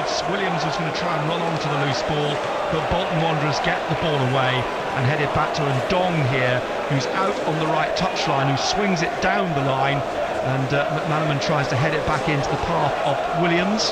forwards. Williams was going to try and run onto the loose ball, but Bolton Wanderers get the ball away and head it back to Ndong here, who's out on the right touchline, who swings it down the line, and McManaman tries to head it back into the path of Williams.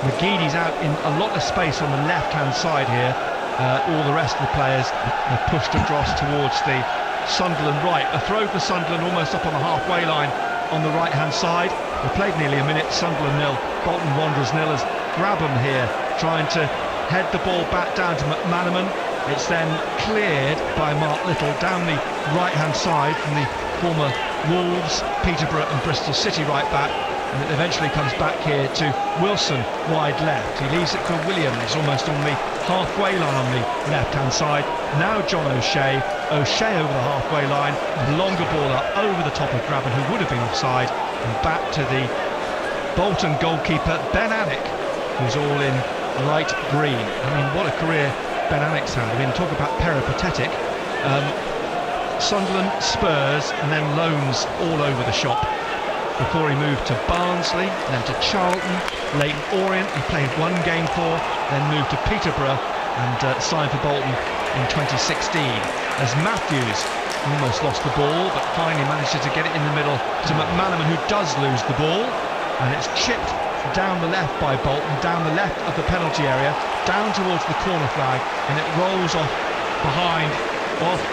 McGeady's out in a lot of space on the left-hand side here. All the rest of the players are pushed across towards the Sunderland right. A throw for Sunderland almost up on the halfway line on the right-hand side. We played nearly a minute. Sunderland 0, Bolton Wanderers 0 as Grabham here trying to head the ball back down to McManaman. It's then cleared by Mark Little down the right-hand side from the former Wolves, Peterborough and Bristol City right back, and it eventually comes back here to Wilson wide left. He leaves it for Williams almost on the halfway line on the left-hand side. Now John O'Shea over the halfway line, longer ball up over the top of Grabham, who would have been offside, and back to the Bolton goalkeeper Ben Alec, who's all in light green. I mean, what a career Ben Alec's had. I mean, talk about peripatetic. Sunderland, Spurs, and then loans all over the shop before he moved to Barnsley, then to Charlton, Leyton Orient, he played one game for, then moved to Peterborough and signed for Bolton in 2016. As Matthews almost lost the ball, but finally manages to get it in the middle to McManaman, who does lose the ball, and it's chipped down the left by Bolton, down the left of the penalty area, down towards the corner flag, and it rolls off behind, off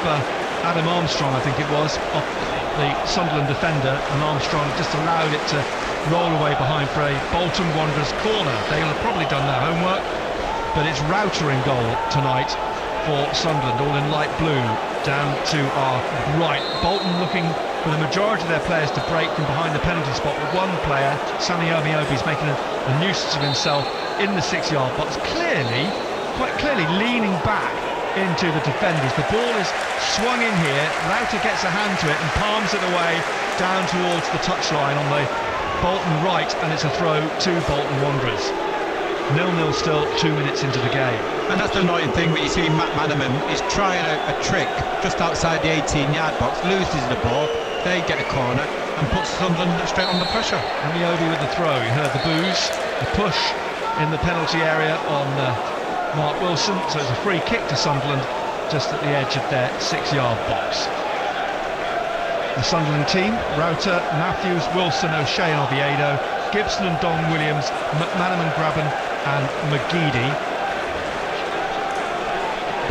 Adam Armstrong, I think it was, off the Sunderland defender, and Armstrong just allowed it to roll away behind for a Bolton Wanderers corner. They'll have probably done their homework, but it's Router in goal tonight for Sunderland, all in light blue, down to our right. Bolton looking for the majority of their players to break from behind the penalty spot, but one player, Sammy Omiobi's making a nuisance of himself in the 6-yard box, quite clearly leaning back into the defenders. The ball is swung in here, Router gets a hand to it and palms it away down towards the touchline on the Bolton right, and it's a throw to Bolton Wanderers. 0-0 still, 2 minutes into the game. And that's the annoying thing that you see. McManaman is trying a trick just outside the 18-yard box, loses the ball, they get a corner and puts Sunderland straight under pressure. Omiobi with the throw, you heard the boos, the push in the penalty area on Mark Wilson, so it's a free kick to Sunderland just at the edge of their 6-yard box. The Sunderland team: Router, Matthews, Wilson, O'Shea and Oviedo, Gibson and Dong, Williams, McManaman, Grabham and McGeady.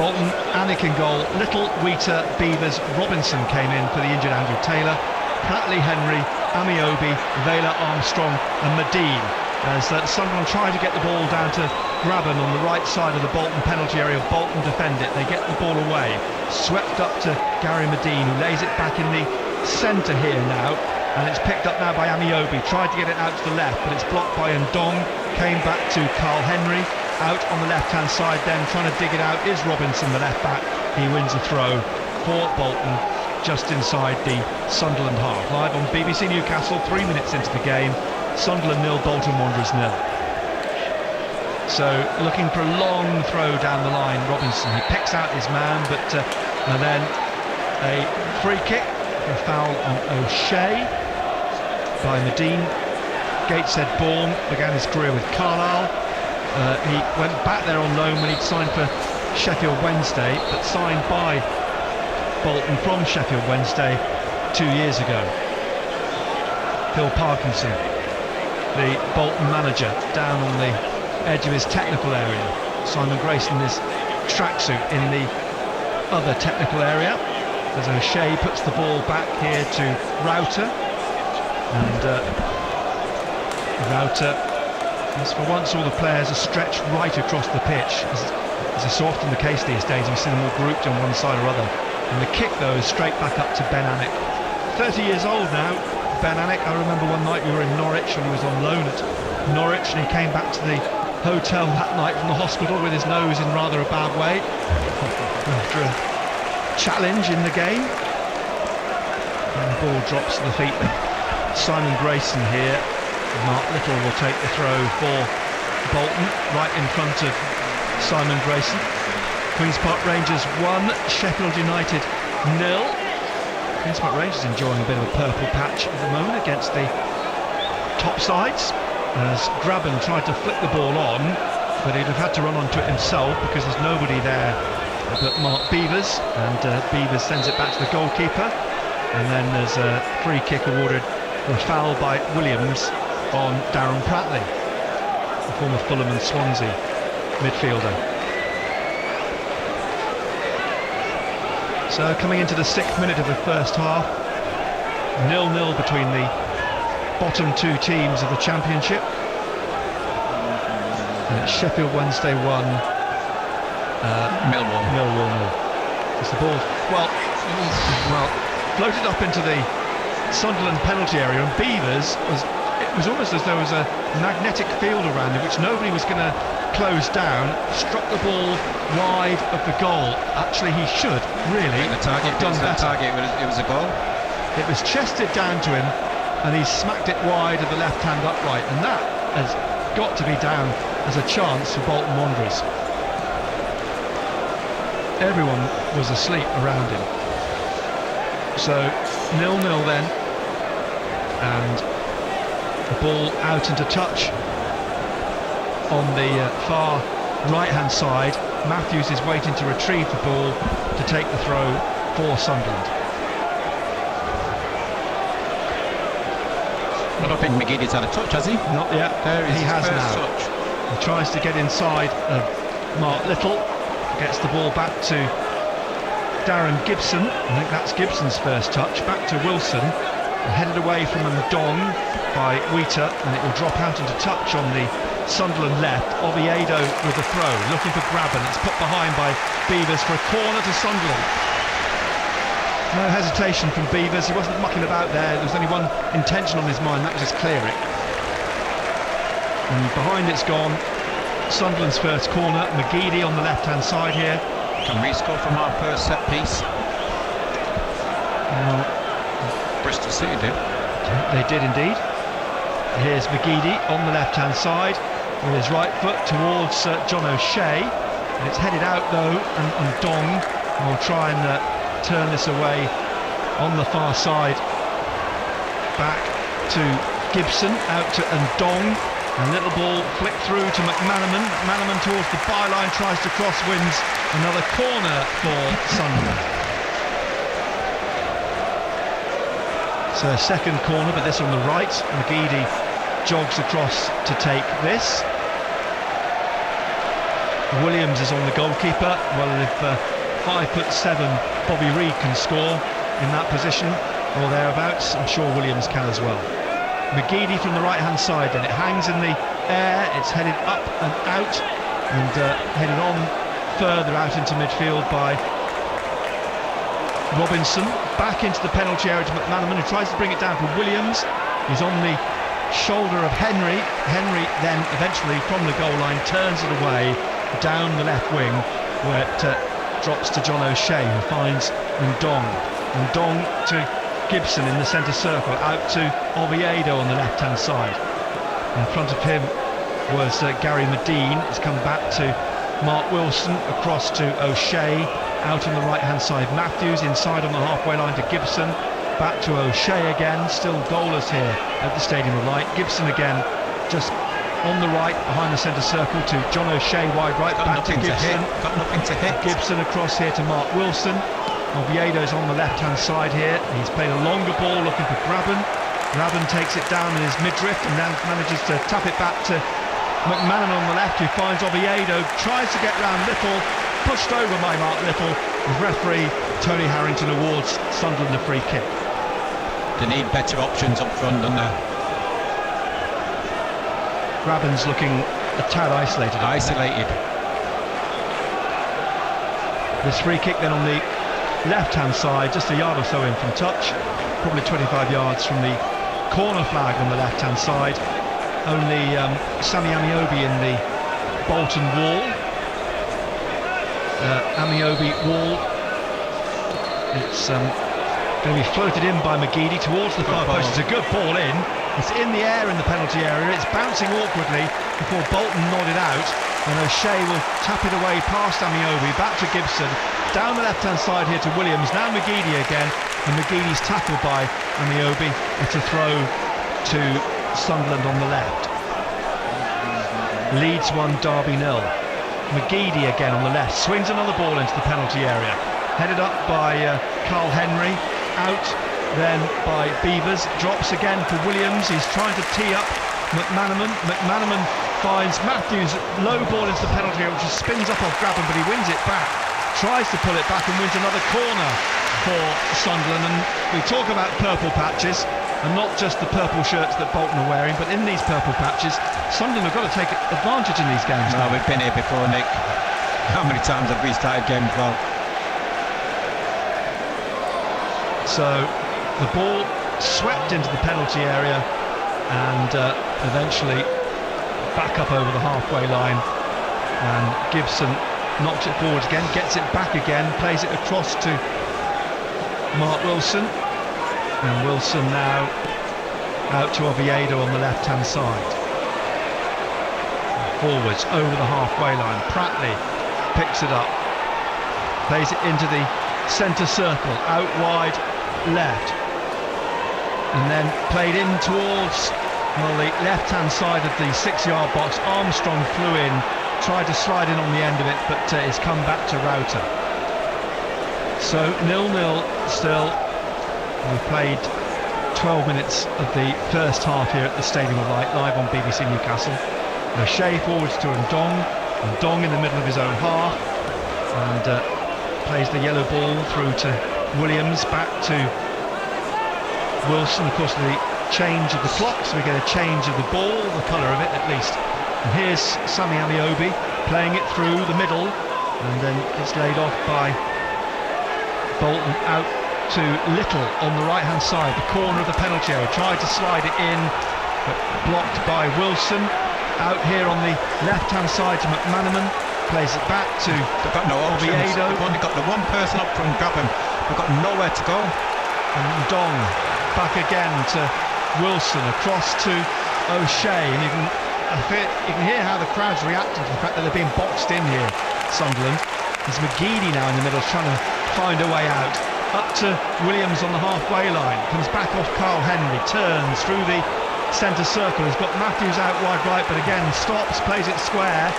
Bolton, Alec in goal, Little, Wheater, Beavers, Robinson came in for the injured Andrew Taylor, Pratley, Henry, Omiobi, Vela, Armstrong and Medine, as Sunderland try to get the ball down to Grabham on the right side of the Bolton penalty area. Bolton defend it, they get the ball away, swept up to Gary Medine, who lays it back in the centre here now, and it's picked up now by Omiobi, tried to get it out to the left, but it's blocked by Ndong, came back to Carl Henry, out on the left-hand side then, trying to dig it out is Robinson, the left-back. He wins a throw for Bolton, just inside the Sunderland half. Live on BBC Newcastle, 3 minutes into the game, Sunderland 0, Bolton Wanderers 0. So, looking for a long throw down the line, Robinson, he picks out his man, but and then a free kick, a foul on O'Shea by Medine. Gateshead born, began his career with Carlisle. He went back there on loan when he'd signed for Sheffield Wednesday, but signed by Bolton from Sheffield Wednesday 2 years ago. Phil Parkinson, the Bolton manager, down on the edge of his technical area. Simon Grayson in his tracksuit in the other technical area, as O'Shea puts the ball back here to Router, and Router, as for once all the players are stretched right across the pitch, as is so often the case these days. We see them all grouped on one side or other, and the kick though is straight back up to Ben Alec, 30 years old now. Ben Alec, I remember one night we were in Norwich and he was on loan at Norwich, and he came back to the hotel that night from the hospital with his nose in rather a bad way after a challenge in the game, and the ball drops to the feet of Simon Grayson here. Mark Little will take the throw for Bolton, right in front of Simon Grayson. Queen's Park Rangers 1, Sheffield United 0. Queen's Park Rangers enjoying a bit of a purple patch at the moment against the top sides. as Graben tried to flick the ball on, but he'd have had to run onto it himself because there's nobody there but Mark Beevers, and Beevers sends it back to the goalkeeper, and then there's a free kick awarded for a foul by Williams on Darren Pratley, the former Fulham and Swansea midfielder. So coming into the 6th minute of the first half, 0-0 between the bottom two teams of the Championship. And it's Sheffield Wednesday 1, Millwall 0. It's the ball, well, floated up into the Sunderland penalty area, and Beevers it was almost as though there was a magnetic field around him which nobody was going to close down. Struck the ball wide of the goal. Actually, he should really the target, have done better. It was a goal. It was chested down to him, and he smacked it wide of the left hand upright, and that has got to be down as a chance for Bolton Wanderers. Everyone was asleep around him. So 0-0 then, and the ball out into touch on the far right hand side. Matthews is waiting to retrieve the ball to take the throw for Sunderland. I don't think McGeady's had a touch, has he? Not yet. There is he has first now. touch. He tries to get inside of Mark Little, gets the ball back to Darren Gibson. I think that's Gibson's first touch. Back to Wilson, headed away from Ndong by Wheater, and it will drop out into touch on the Sunderland left. Oviedo with the throw, looking for Graben. It's put behind by Beevers for a corner to Sunderland. No hesitation from Beevers. He wasn't mucking about there. There was only one intention on his mind, that was just clear it. And behind it's gone. Sunderland's first corner. McGeady on the left-hand side here. Can we score from our first set piece? Now, Bristol City did. they did indeed. Here's McGeady on the left-hand side with his right foot towards John O'Shea. And it's headed out though, and Dong will try and turn this away on the far side. Back to Gibson, out to Ndong. A little ball flicked through to McManaman. McManaman towards the byline, tries to cross, wins another corner for Sunderland. So second corner, but this on the right. McGeady jogs across to take this. Williams is on the goalkeeper. Well, if 5'7" Bobby Reid can score in that position or thereabouts, I'm sure Williams can as well. McGeady from the right hand side, then it hangs in the air, it's headed up and out, and headed on further out into midfield by Robinson. Back into the penalty area to McManaman, who tries to bring it down for Williams. He's on the shoulder of Henry. Henry then eventually from the goal line turns it away down the left wing, where it drops to John O'Shea, who finds Ndong. Ndong to Gibson in the centre circle, out to Oviedo on the left-hand side. In front of him was Gary Medine. It's come back to Mark Wilson, across to O'Shea, out on the right-hand side. Matthews inside on the halfway line to Gibson, back to O'Shea again. Still goalless here at the Stadium of Light. Gibson again, just on the right, behind the centre circle to John O'Shea, wide right, back to Gibson. Got nothing to hit. Gibson across here to Mark Wilson. Oviedo's on the left-hand side here. He's played a longer ball, looking for Graben. Graben takes it down in his midriff and now manages to tap it back to McManaman on the left, who finds Oviedo, tries to get round Little, pushed over by Mark Little. The referee, Tony Harrington, awards Sunderland a free kick. They need better options up front, don't they? Graben's looking a tad isolated. This free kick then on the left-hand side, just a yard or so in from touch, probably 25 yards from the corner flag on the left-hand side. Only Sammy Amiobi in the Bolton wall. Amiobi wall. It's going to be floated in by McGeady towards the far post. It's a good ball in. It's in the air in the penalty area. It's bouncing awkwardly before Bolton nodded out, and O'Shea will tap it away past Amiobi, back to Gibson, down the left-hand side here to Williams. Now McGeady again, and McGeady's tackled by Amiobi. It's a throw to Sunderland on the left. Leeds 1, Derby 0. McGeady again on the left, swings another ball into the penalty area, headed up by Carl Henry, out then by Beavers, drops again for Williams. He's trying to tee up McManaman finds Matthews, low ball into the penalty area, which spins up off Grabban, but he wins it back, tries to pull it back and wins another corner for Sunderland. And we talk about purple patches, and not just the purple shirts that Bolton are wearing, but in these purple patches, Sunderland have got to take advantage in these games. No, we've been here before, Nick. How many times have we started games well? So the ball swept into the penalty area and eventually back up over the halfway line, and Gibson knocks it forward again, gets it back again, plays it across to Mark Wilson, and Wilson now out to Oviedo on the left hand side. Forwards over the halfway line, Pratley picks it up, plays it into the centre circle, out wide left, and then played in towards the left hand side of the 6-yard box. Armstrong flew in, tried to slide in on the end of it, but it's come back to Router. So 0-0 still. We've played 12 minutes of the first half here at the Stadium of Light, live on BBC Newcastle. O'Shea forwards to Ndong in the middle of his own half, and plays the yellow ball through to Williams, back to Wilson. Of course, the change of the clock, so we get a change of the ball, the colour of it at least. And here's Sammy Amiobi playing it through the middle, and then it's laid off by Bolton out to Little on the right hand side, the corner of the penalty area, tried to slide it in but blocked by Wilson. Out here on the left hand side to McManaman, plays it back to They've got no options. Oviedo. They've only got the one person up from Grabban. They've got nowhere to go. And Dong back again to Wilson, across to O'Shea, and you can hear how the crowd's reacting to the fact that they're being boxed in here, Sunderland. There's McGeady now in the middle trying to find a way out. Up to Williams on the halfway line, comes back off Carl Henry, turns through the centre circle, has got Matthews out wide right, but again stops, plays it square,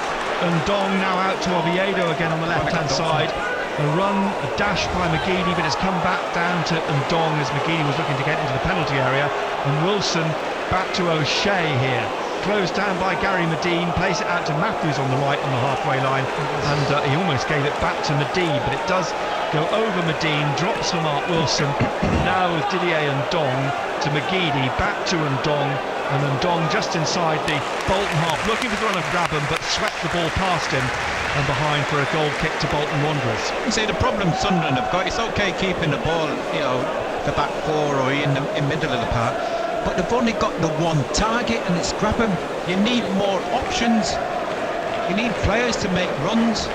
and Dong now out to Oviedo again on the left hand side. A run, a dash by McGeady, but it's come back down to Ndong as McGeady was looking to get into the penalty area, and Wilson back to O'Shea here, closed down by Gary Medine, plays it out to Matthews on the right on the halfway line, and he almost gave it back to Medine, but it does go over Medine, drops for Mark Wilson. Now with Didier Ndong to McGeady, back to Ndong, and Ndong just inside the Bolton half, looking for the run of Grabban, but swept the ball past him and behind for a goal kick to Bolton Wanderers. You see, the problem Sunderland have got, it's okay keeping the ball, you know, the back four or in the middle of the park, but they've only got the one target, and it's Grabban. You need more options. You need players to make runs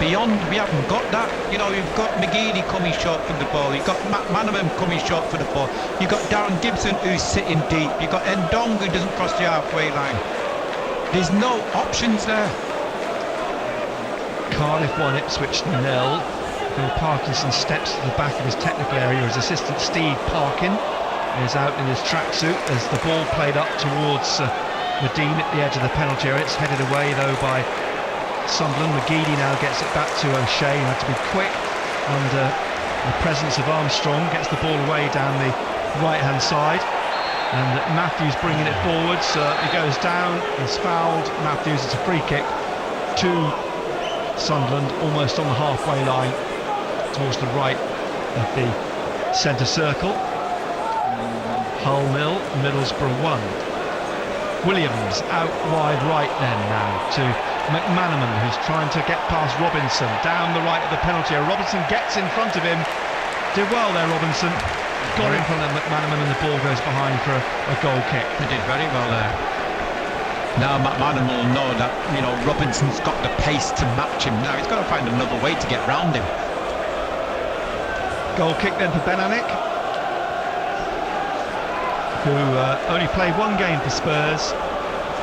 beyond. We haven't got that. You know, you've got McGeady coming short for the ball, you've got McManaman coming short for the ball, you've got Darren Gibson who's sitting deep, you've got Ndong who doesn't cross the halfway line. There's no options there. Cardiff 1, Ipswich 0. Phil Parkinson steps to the back of his technical area. His assistant Steve Parkin is out in his tracksuit as the ball played up towards Medine at the edge of the penalty area. It's headed away though by Sunderland. McGeady now gets it back to O'Shea. He had to be quick under the presence of Armstrong. Gets the ball away down the right hand side, and Matthews bringing it forwards. He goes down, he's fouled. Matthews, it's a free kick to Sunderland, almost on the halfway line towards the right of the centre circle. Hull 0, Middlesbrough 1. Williams out wide right then now to McManaman, who's trying to get past Robinson down the right of the penalty area. Robinson gets in front of him, did well there Robinson, got in front of McManaman, and the ball goes behind for a goal kick. He did very well there. Now McManaman will know that, you know, Robinson's got the pace to match him. Now he's got to find another way to get round him. Goal kick then for Benanik, who only played one game for Spurs,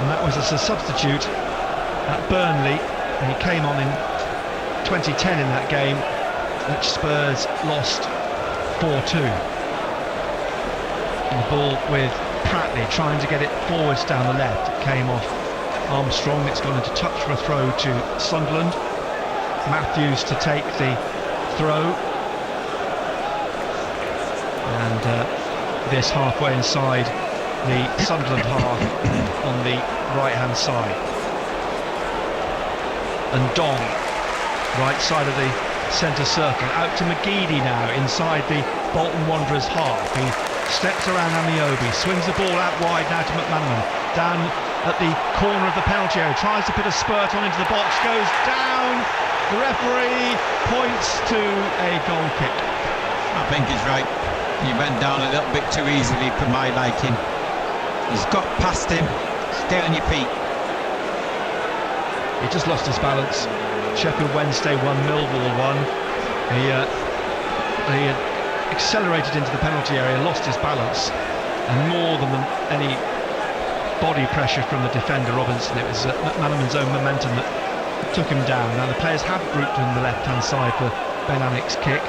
and that was as a substitute at Burnley, and he came on in 2010 in that game, which Spurs lost 4-2. And the ball with Pratley trying to get it forwards down the left. It came off Armstrong. It's gone into touch for a throw to Sunderland. Matthews to take the throw, and this halfway inside the Sunderland half on the right hand side. And Dong, right side of the centre circle, out to McGeady now inside the Bolton Wanderers half. He steps around Amiobi, swings the ball out wide now to McManaman, down at the corner of the penalty area, tries to put a spurt on into the box, goes down. The referee points to a goal kick. I think he's right. He went down a little bit too easily for my liking. He's got past him. Stay on your feet. He just lost his balance. Sheffield Wednesday 1, Millwall 1. He had accelerated into the penalty area, lost his balance, and more than any body pressure from the defender Robinson, it was McManaman's own momentum that took him down. Now the players have grouped on the left hand side for Ben Anik's kick.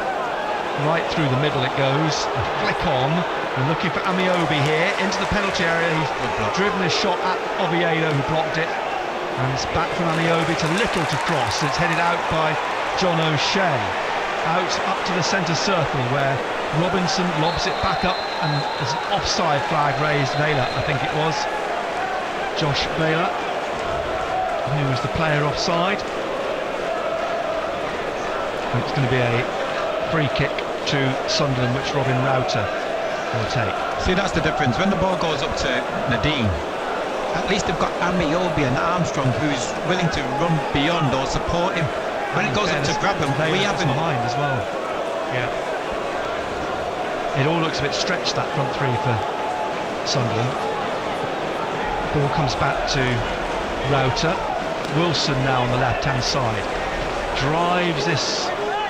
Right through the middle it goes, a flick on, and looking for Amiobi here into the penalty area. He's driven his shot at Oviedo, who blocked it, and it's back from Amiobi to Little to cross. It's headed out by John O'Shea, out up to the centre circle where Robinson lobs it back up, and there's an offside flag raised. Vela, I think it was Josh Vela, who was the player offside. And it's going to be a free kick to Sunderland, which Robin Rauter will take. See, that's the difference. When the ball goes up to Nadine, at least they've got Amiobi and Armstrong who's willing to run beyond or support him. When it goes up to grab him, we have him behind as well. Yeah. It all looks a bit stretched, that front three for Sunderland. Ball comes back to Rauter. Wilson now on the left-hand side. Drives this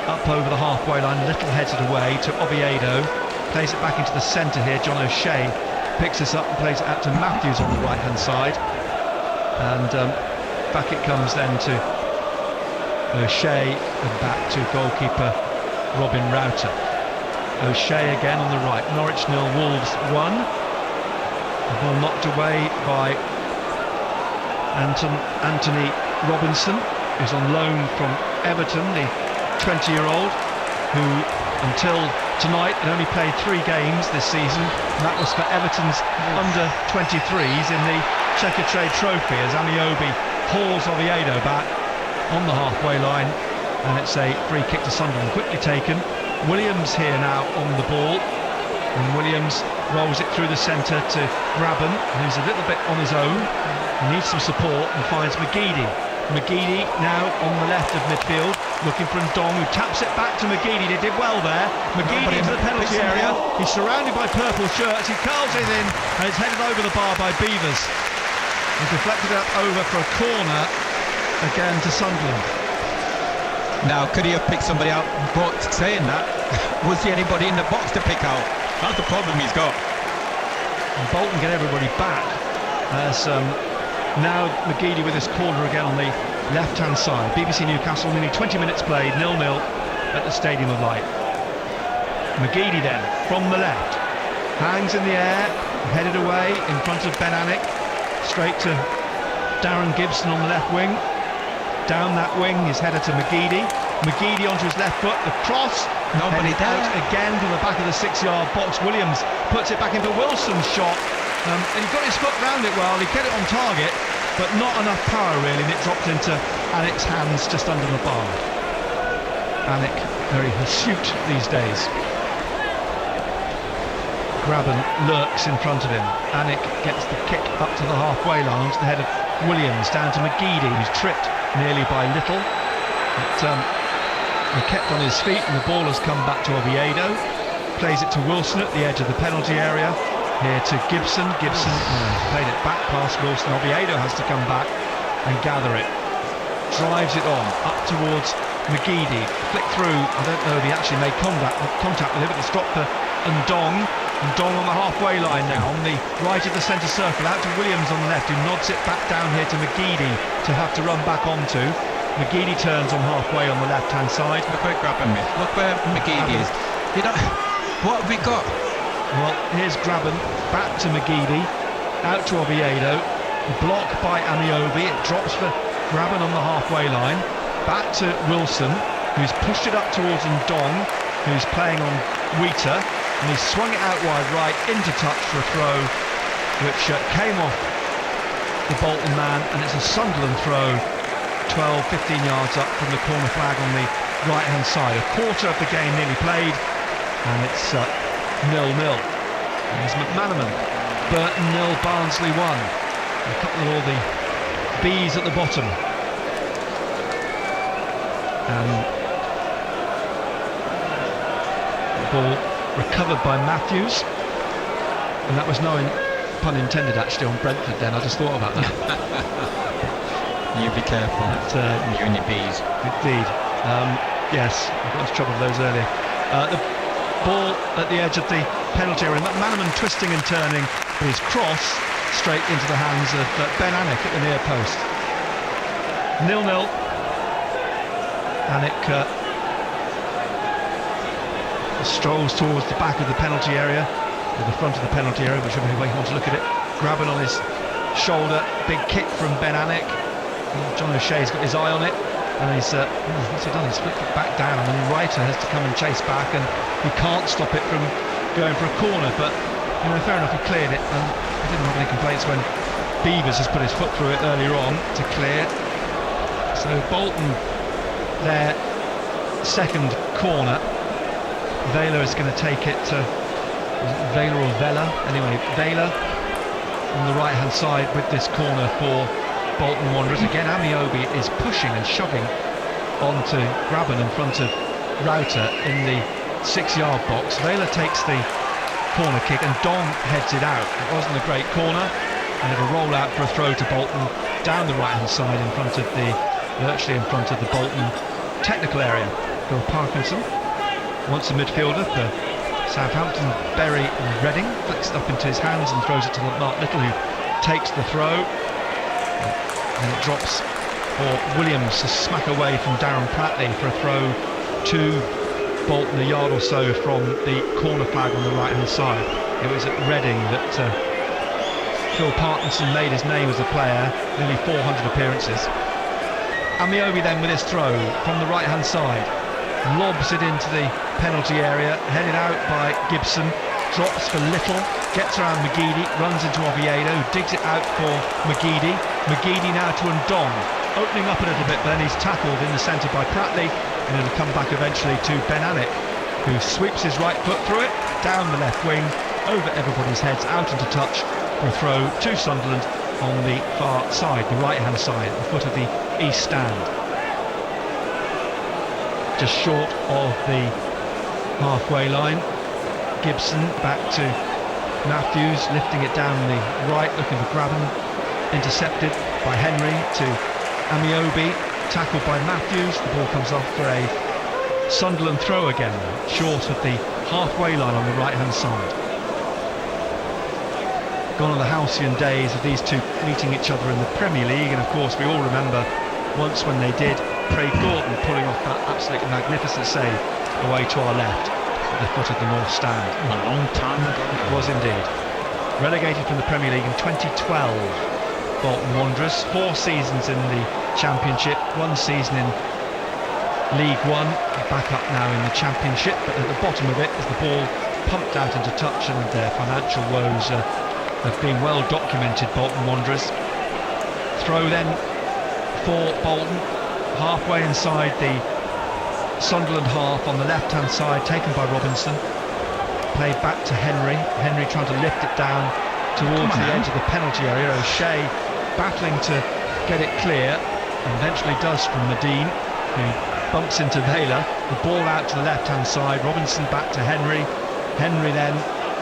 up over the halfway line, Little heads it away to Oviedo, plays it back into the centre here. John O'Shea picks this up and plays it out to Matthews on the right hand side, and back it comes then to O'Shea and back to goalkeeper Robin Rauter. O'Shea again on the right. Norwich 0, Wolves 1. The ball knocked away by Anthony Robinson, who's on loan from Everton, the 20-year-old, who until tonight had only played 3 games this season, and that was for Everton's under-23s in the Checkatrade Trophy, as Amiobi hauls Oviedo back on the halfway line, and it's a free kick to Sunderland, quickly taken. Williams here now on the ball, and Williams rolls it through the centre to Grabban, who's a little bit on his own. He needs some support and finds McGeady. McGeady now on the left of midfield, looking for Ndong, who taps it back to McGeady. They did well there. McGeady into the penalty area. He's surrounded by purple shirts. He curls it in, and it's headed over the bar by Beavers. He deflected it over for a corner again to Sunderland. Now, could he have picked somebody out? But saying that, was there anybody in the box to pick out? That's the problem he's got. And Bolton get everybody back as now McGeady with his corner again on the left-hand side. BBC Newcastle, nearly 20 minutes played, 0-0 at the Stadium of Light. McGeady then, from the left, hangs in the air, headed away in front of Ben Anik, straight to Darren Gibson on the left wing. Down that wing, his header to McGeady. McGeady onto his left foot, the cross, nobody there. Out again to the back of the 6-yard box. Williams puts it back into Wilson's shot. And he got his foot round it well, he get it on target, but not enough power really, and it dropped into Anik's hands just under the bar. Anik, very hirsute these days. Grabban lurks in front of him. Anik gets the kick up to the halfway line, onto the head of Williams, down to McGeady, who's tripped nearly by Little. But he kept on his feet, and the ball has come back to Oviedo. Plays it to Wilson at the edge of the penalty area. Here to Gibson. Gibson played it back past Wilson. Oviedo has to come back and gather it. Drives it on up towards McGeady. Flick through. I don't know if he actually made contact with him, but it's dropped for Ndong. Ndong on the halfway line now, on the right of the centre circle, out to Williams on the left, who nods it back down here to McGeady to have to run back onto. McGeady turns on halfway on the left-hand side. Look where Grabban is. Look where McGeady is. You know, what have we got? Well, here's Grabban, back to McGeady, out to Oviedo. block by Amiobi, it drops for Graben on the halfway line, back to Wilson, who's pushed it up towards Ndong, who's playing on Wheater, and he's swung it out wide right into touch for a throw, which came off the Bolton man, and it's a Sunderland throw, 12-15 yards up from the corner flag on the right hand side. A quarter of the game nearly played, and it's 0-0. There's McManaman. Burton 0, Barnsley 1. A couple of all the B's at the bottom. And the ball recovered by Matthews, and that was no pun intended actually on Brentford then. I just thought about that. You be careful. You and your B's. Indeed. Yes, I got into trouble with those earlier. The ball at the edge of the penalty area. McManaman twisting and turning with his cross straight into the hands of Ben Alec at the near post. 0-0. Alec strolls towards the back of the penalty area, or the front of the penalty area, whichever way you want to look at it. Grabbing on his shoulder, big kick from Ben Alec. John O'Shea's got his eye on it, and he's what's he done? He's flipped it back down, and Reiter has to come and chase back, and he can't stop it from going for a corner. But fair enough, he cleared it, and he didn't have any complaints when Beavers has put his foot through it earlier on to clear. So Bolton, their second corner. Vela is going to take it to Vela or Vela. Anyway, Vela on the right hand side with this corner for Bolton Wanderers. Again, Amiobi is pushing and shoving onto Graben in front of Router in the 6-yard box. Vela takes the corner kick and Dong heads it out. It wasn't a great corner, and it'll roll out for a throw to Bolton down the right hand side in front of virtually in front of the Bolton technical area. Phil Parkinson, once a midfielder for Southampton, Berry and Reading, flicks it up into his hands and throws it to Mark Little, who takes the throw, and it drops for Williams to smack away from Darren Pratley for a throw to Bolton, a yard or so from the corner flag on the right hand side. It was at Reading that Phil Parkinson made his name as a player, nearly 400 appearances. Amiobi then with his throw from the right hand side, lobs it into the penalty area, headed out by Gibson, drops for Little, gets around McGeady, runs into Oviedo, digs it out for McGeady. McGeady now to Ndong, opening up a little bit, but then he's tackled in the centre by Pratley, and it'll come back eventually to Ben Alec, who sweeps his right foot through it, down the left wing, over everybody's heads, out into touch for a throw to Sunderland on the far side, the right hand side, at the foot of the east stand. Just short of the halfway line. Gibson back to Matthews, lifting it down the right, looking for Graben, intercepted by Henry to Amiobi, tackled by Matthews. The ball comes off for a Sunderland throw again, short of the halfway line on the right hand side. Gone are the halcyon days of these two meeting each other in the Premier League, and of course we all remember once when they did, Craig Gordon pulling off that absolutely magnificent save away to our left at the foot of the North Stand. A long time ago. It was indeed. Relegated from the Premier League in 2012, Bolton Wanderers, 4 seasons in the Championship, 1 season in League One, back up now in the Championship, but at the bottom of it is the ball pumped out into touch, and their financial woes have been well documented, Bolton Wanderers. Throw then for Bolton, halfway inside the Sunderland half on the left hand side, taken by Robinson, played back to Henry. Henry trying to lift it down towards the edge of the penalty area. O'Shea battling to get it clear, and eventually does from Medine, who bumps into Vela. The ball out to the left hand side, Robinson back to Henry. Henry then,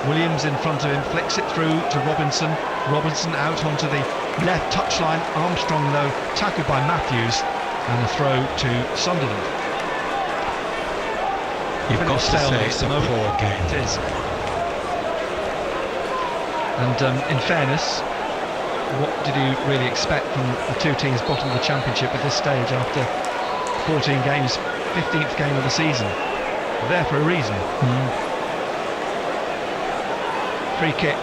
Williams in front of him, flicks it through to Robinson. Robinson out onto the left touchline. Armstrong though tackled by Matthews, and a throw to Sunderland. You've got to say it's a poor game. It is. And in fairness, what did you really expect from the two teams bottom of the Championship at this stage after 14 games, 15th game of the season? They're there for a reason. Free kick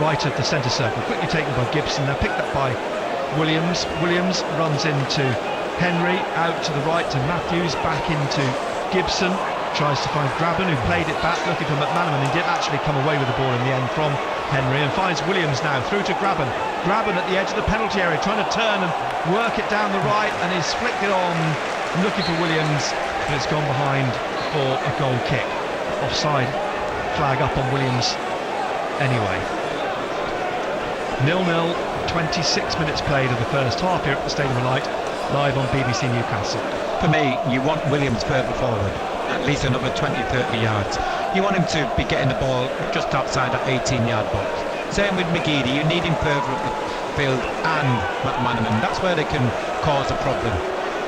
right of the centre circle, quickly taken by Gibson, now picked up by Williams. Williams runs into Henry, out to the right to Matthews, back into Gibson, tries to find Grabban, who played it back looking for McManaman. He did actually come away with the ball in the end from Henry, and finds Williams now through to Grabban. Grabban at the edge of the penalty area, trying to turn and work it down the right, and he's flicked it on, looking for Williams, but it's gone behind for a goal kick. Offside flag up on Williams anyway. 0-0, 26 minutes played of the first half here at the Stadium of Light, live on BBC Newcastle. For me, you want Williams further forward, at least another 20-30 yards. You want him to be getting the ball just outside that 18-yard box. Same with McGeady, you need him further up the field, and McManaman. That's where they can cause a problem.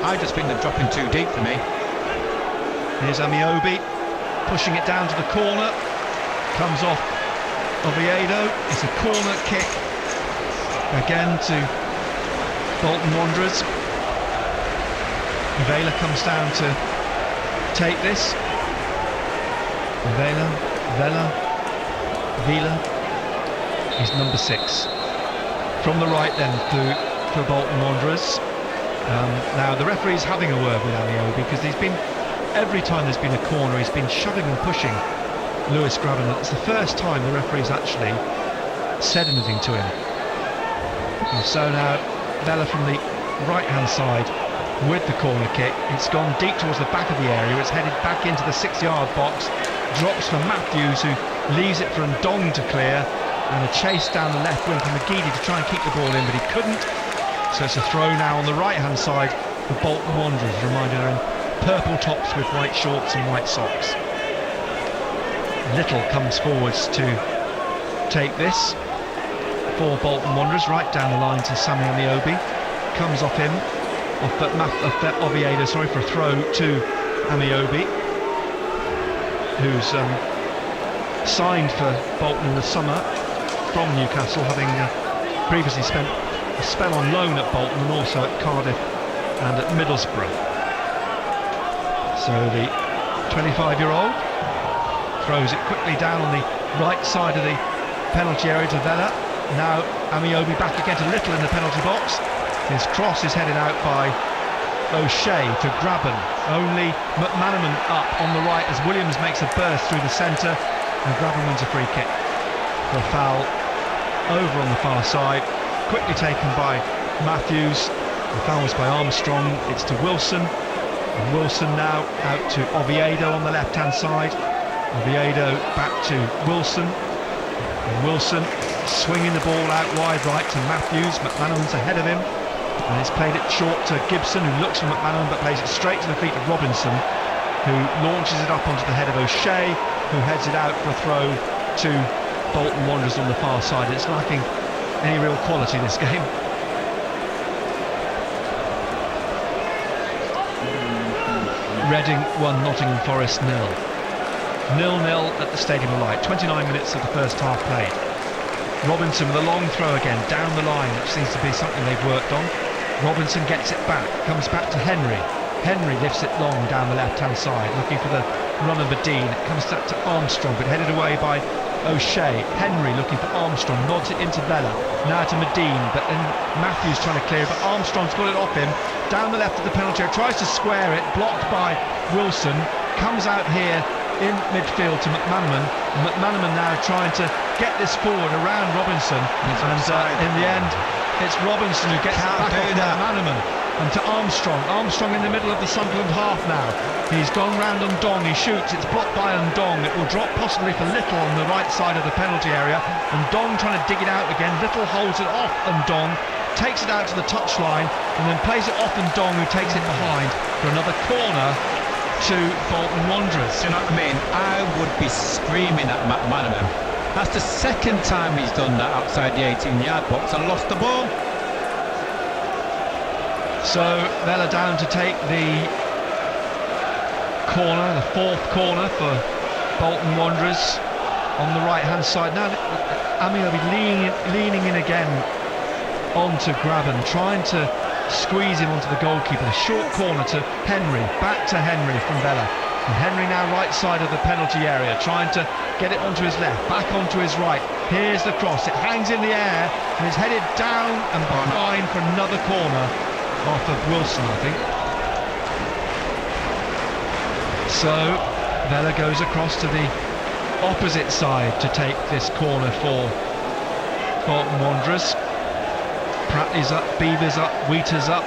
I just think they're dropping too deep for me. Here's Amiobi, pushing it down to the corner, comes off Oviedo. It's a corner kick again to Bolton Wanderers. Vela comes down to take this. Vela is number 6. From the right then for Bolton Wanderers. Now the referee's having a word with Amiobi, because he's been, every time there's been a corner, he's been shoving and pushing Lewis Grabban. It's the first time the referee's actually said anything to him. And so now Vela from the right hand side with the corner kick. It's gone deep towards the back of the area, it's headed back into the 6-yard box, drops for Matthews, who leaves it for Ndong to clear, and a chase down the left wing from McGeady to try and keep the ball in, but he couldn't. So it's a throw now on the right hand side for Bolton Wanderers. Reminder, they're in purple tops with white shorts and white socks. Little comes forwards to take this for Bolton Wanderers, right down the line to Sammy Amiobi. Comes off him, off Oviedo, sorry, for a throw to Amiobi, who's signed for Bolton in the summer from Newcastle, having previously spent a spell on loan at Bolton and also at Cardiff and at Middlesbrough. So the 25-year-old throws it quickly down on the right side of the penalty area to Vela. Now Amiobi back again to Little in the penalty box. His cross is headed out by O'Shea to Grabban. Only McManaman up on the right as Williams makes a burst through the centre, and Grabban wins a free kick for a foul over on the far side. Quickly taken by Matthews. The foul was by Armstrong. It's to Wilson. And Wilson now out to Oviedo on the left hand side. Oviedo back to Wilson. And Wilson swinging the ball out wide right to Matthews. McManaman's ahead of him, and it's played it short to Gibson, who looks for McManaman but plays it straight to the feet of Robinson, who launches it up onto the head of O'Shea, who heads it out for a throw to Bolton Wanderers on the far side. It's lacking any real quality, this game. Reading 1, Nottingham Forest 0. 0-0 at the Stadium of Light. 29 minutes of the first half played. Robinson with a long throw again down the line, which seems to be something they've worked on. Robinson gets it back, comes back to Henry. Henry lifts it long down the left hand side, looking for the run of Medine. It comes back to Armstrong, but headed away by O'Shea. Henry looking for Armstrong, nods it into Vela, now to Medine, but then Matthews trying to clear it, but Armstrong's got it off him, down the left of the penalty area, tries to square it, blocked by Wilson, comes out here in midfield to McManaman. McManaman now trying to get this forward around Robinson, and in the end it's Robinson who gets it back off McManaman and to Armstrong. Armstrong in the middle of the Sunderland half now. He's gone round Ndong, he shoots, it's blocked by Ndong. It will drop possibly for Little on the right side of the penalty area. Ndong trying to dig it out again. Little holds it off Ndong, takes it out to the touchline and then plays it off Ndong, who takes it behind for another corner to Bolton Wanderers. Do you know what I mean? I would be screaming at McManaman. That's the second time he's done that outside the 18-yard box and lost the ball. So Vela down to take the corner, the fourth corner for Bolton Wanderers on the right hand side. Now Amiobi leaning in again onto Grabban, trying to squeeze him onto the goalkeeper. A short corner to Henry, back to Henry from Vela. And Henry now right side of the penalty area, trying to get it onto his left, back onto his right. Here's the cross, it hangs in the air and is headed down and behind for another corner off of Wilson, I think. So Vela goes across to the opposite side to take this corner for Bolton Wanderers. Pratley's up, Beaver's up, Wheater's up.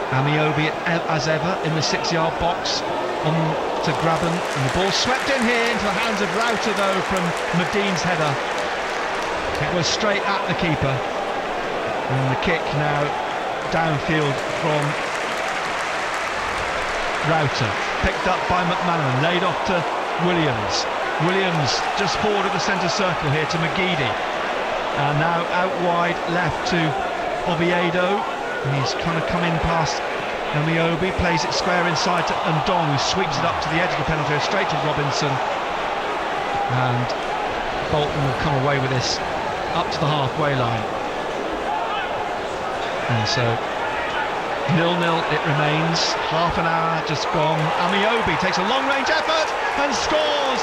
Amiobi as ever in the 6-yard box on to Graben, and the ball swept in here into the hands of Router though from Medin's header. It was straight at the keeper, and the kick now downfield from Router, picked up by McManaman, laid off to Williams. Williams just forward of the centre circle here to McGeady, and now out wide left to Oviedo. And he's kind of come in past Amiobi, plays it square inside to Ndong, who sweeps it up to the edge of the penalty area, straight to Robinson. And Bolton will come away with this up to the halfway line. And so 0-0 it remains, half an hour just gone. Amiobi takes a long-range effort and scores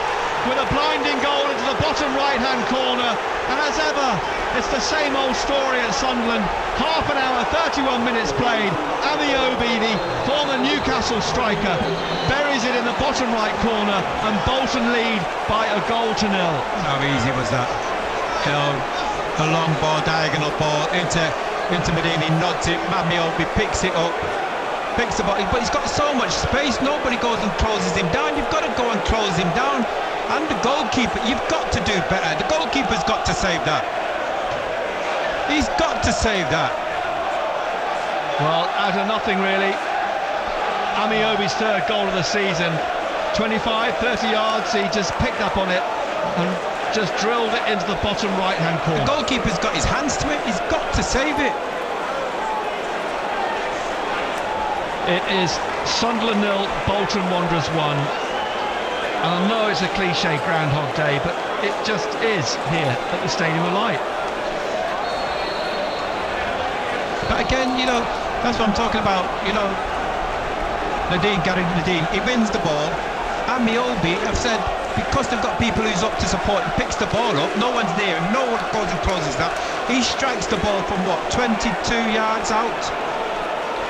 with a blinding goal into the bottom right-hand corner. And as ever, it's the same old story at Sunderland. Half an hour, 31 minutes played. Amiobi, the former Newcastle striker, buries it in the bottom right corner, and Bolton lead by a goal to 0. How easy was that? You know, a long ball, diagonal ball into Medini, nods it. Amiobi picks it up, picks the ball, but he's got so much space. Nobody goes and closes him down. You've got to go and close him down. And the goalkeeper, you've got to do better. The goalkeeper's got to save that. He's got to save that. Well, out of nothing really. Amiobi's third goal of the season. 25, 30 yards, he just picked up on it and just drilled it into the bottom right-hand corner. The goalkeeper's got his hands to it. He's got to save it. It is Sunderland 0, Bolton Wanderers 1. And I know it's a cliche Groundhog Day, but it just is here at the Stadium of Light. But again, you know, that's what I'm talking about. You know, Gary Nadine, he wins the ball. Amiobi, I've said, because they've got people who's up to support, he picks the ball up, no one's near him, no one goes and closes that. He strikes the ball from what, 22 yards out?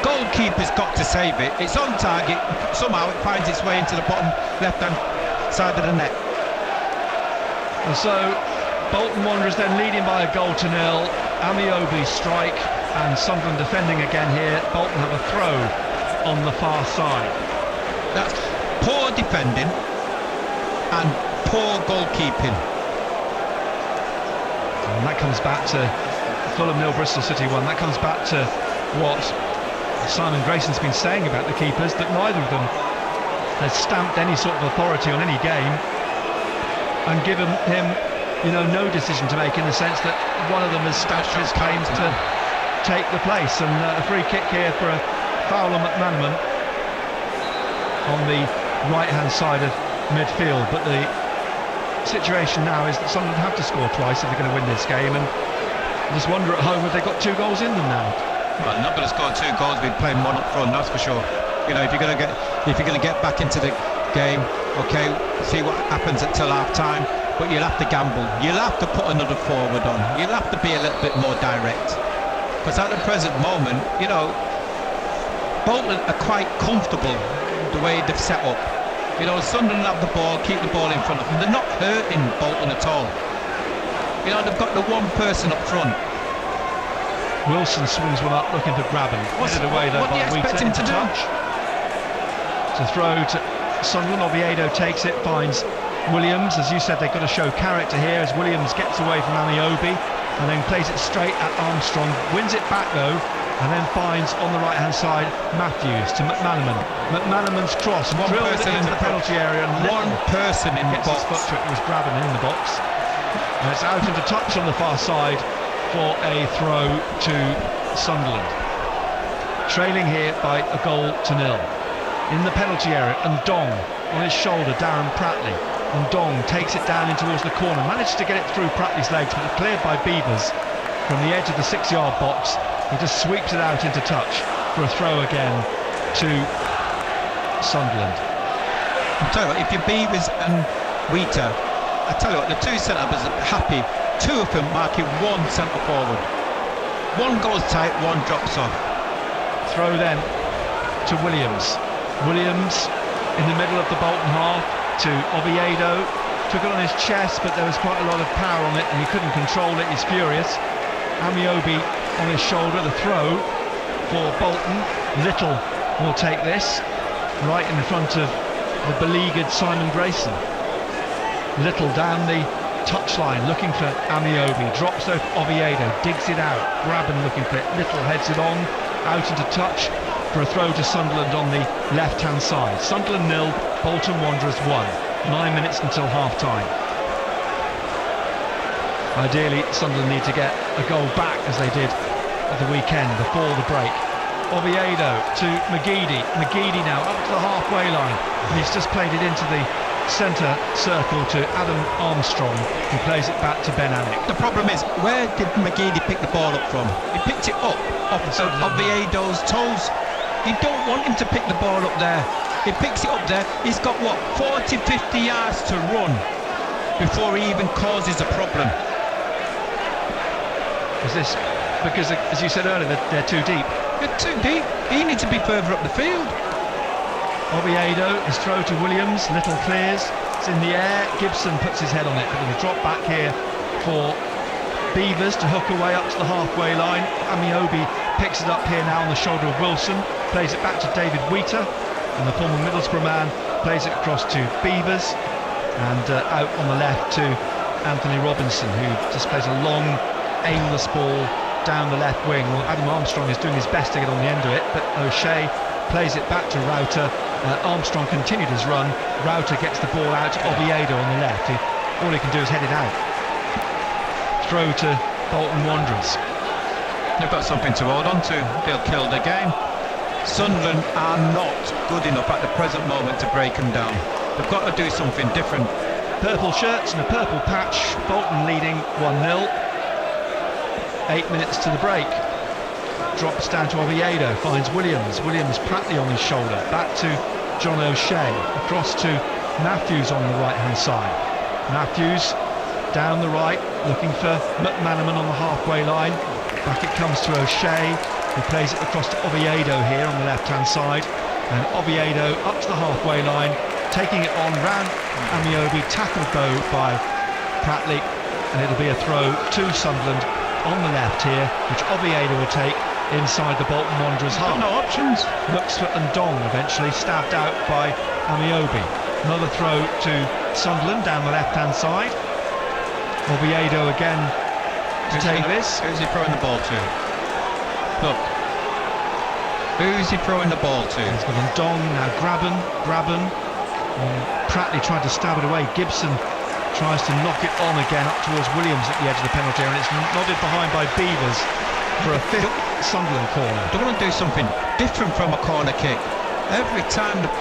Goalkeeper's got to save it. It's on target. Somehow it finds its way into the bottom left-hand side of the net. And so Bolton Wanderers then leading by a goal to 0. Amiobi strike, and Sunderland defending again here. Bolton have a throw on the far side. That's poor defending and poor goalkeeping. And that comes back to Fulham 0, Bristol City 1. That comes back to what Simon Grayson's been saying about the keepers, that neither of them has stamped any sort of authority on any game and given him, you know, no decision to make, in the sense that one of them has stamped his claims to take the place. And a free kick here for a foul on McManaman on the right-hand side of midfield. But the situation now is that Sunderland have to score twice if they're going to win this game, and I just wonder at home if they've got 2 goals in them now. Well, not going to score 2 goals with playing one up front, that's for sure. You know, if you're going to get back into the game, okay, see what happens until half time, but you'll have to gamble. You'll have to put another forward on. You'll have to be a little bit more direct. Because at the present moment, you know, Bolton are quite comfortable the way they've set up. You know, Sunderland have the ball, keep the ball in front of them. They're not hurting Bolton at all. You know, they've got the one person up front. Wilson swings one up, looking for Graben. Headed away though by Wheater into touch. To throw to Sunderland. Oviedo takes it, finds Williams. As you said, they've got to show character here as Williams gets away from Amiobi and then plays it straight at Armstrong. Wins it back though, and then finds on the right-hand side Matthews to McManaman. McManaman's cross drilled it into the penalty area, and one person in the box. Gets his foot to it. It was Graben in the box, and it's out into touch on the far side for a throw to Sunderland. Trailing here by a goal to 0. In the penalty area, and Ndong on his shoulder, Darren Pratley. And Ndong takes it down in towards the corner, manages to get it through Pratley's legs, but it's cleared by Beavers from the edge of the 6-yard box. He just sweeps it out into touch for a throw again to Sunderland. I'll tell you what, if you're Beavers and Wheater, I tell you what, the two centre-backs are happy. Two of them marking one centre-forward. One goes tight, one drops off. Throw then to Williams. Williams in the middle of the Bolton half to Oviedo. Took it on his chest, but there was quite a lot of power on it and he couldn't control it. He's furious. Amiobi on his shoulder. The throw for Bolton. Little will take this right in front of the beleaguered Simon Grayson. Little down the touchline looking for Amiobi. Drops over Oviedo. Digs it out. Grabban looking for it. Little heads it on. Out into touch for a throw to Sunderland on the left-hand side. Sunderland 0, Bolton Wanderers 1. 9 minutes until half-time. Ideally, Sunderland need to get a goal back as they did at the weekend before the break. Oviedo to McGeady. McGeady now up to the halfway line. And he's just played it into the centre circle to Adam Armstrong, who plays it back to Ben Alec. The problem is, where did McGeady pick the ball up from? He picked it up off Oviedo's toes. You don't want him to pick the ball up there. He picks it up there. He's got, what, 40, 50 yards to run before he even causes a problem. Is this because, as you said earlier, they're too deep? They're too deep. He needs to be further up the field. Oviedo is throw to Williams. Little clears. It's in the air. Gibson puts his head on it, but there's a drop back here for Beavers to hook away up to the halfway line. Amiobi picks it up here now on the shoulder of Wilson. Plays it back to David Wheater. And the former Middlesbrough man plays it across to Beavers and out on the left to Anthony Robinson, who just plays a long, aimless ball down the left wing. Well, Adam Armstrong is doing his best to get on the end of it, but O'Shea plays it back to Router. Armstrong continued his run. Router gets the ball out to Oviedo on the left. All he can do is head it out. Throw to Bolton Wanderers. They've got something to hold on to. They'll kill the game. Sunderland are not good enough at the present moment to break them down. They've got to do something different. Purple shirts and a purple patch. Bolton leading 1-0. 8 minutes to the break. Drops down to Oviedo, finds Williams. Williams Pratley on his shoulder. Back to John O'Shea. Across to Matthews on the right-hand side. Matthews down the right, looking for McManaman on the halfway line. Back it comes to O'Shea. He plays it across to Oviedo here on the left-hand side, and Oviedo up to the halfway line, taking it on round Amiobi, tackled though by Pratley, and it'll be a throw to Sunderland on the left here, which Oviedo will take inside the Bolton Wanderers half. No options. Looks for Ndong eventually, stabbed out by Amiobi. Another throw to Sunderland down the left-hand side. Oviedo again to take this. Who's he throwing the ball to? Look, who's he throwing the ball to? He's got Ndong, now Grabban. Pratley tried to stab it away. Gibson tries to knock it on again up towards Williams at the edge of the penalty area, and it's nodded behind by Beavers for a fifth Sunderland corner. They want to do something different from a corner kick. Every time they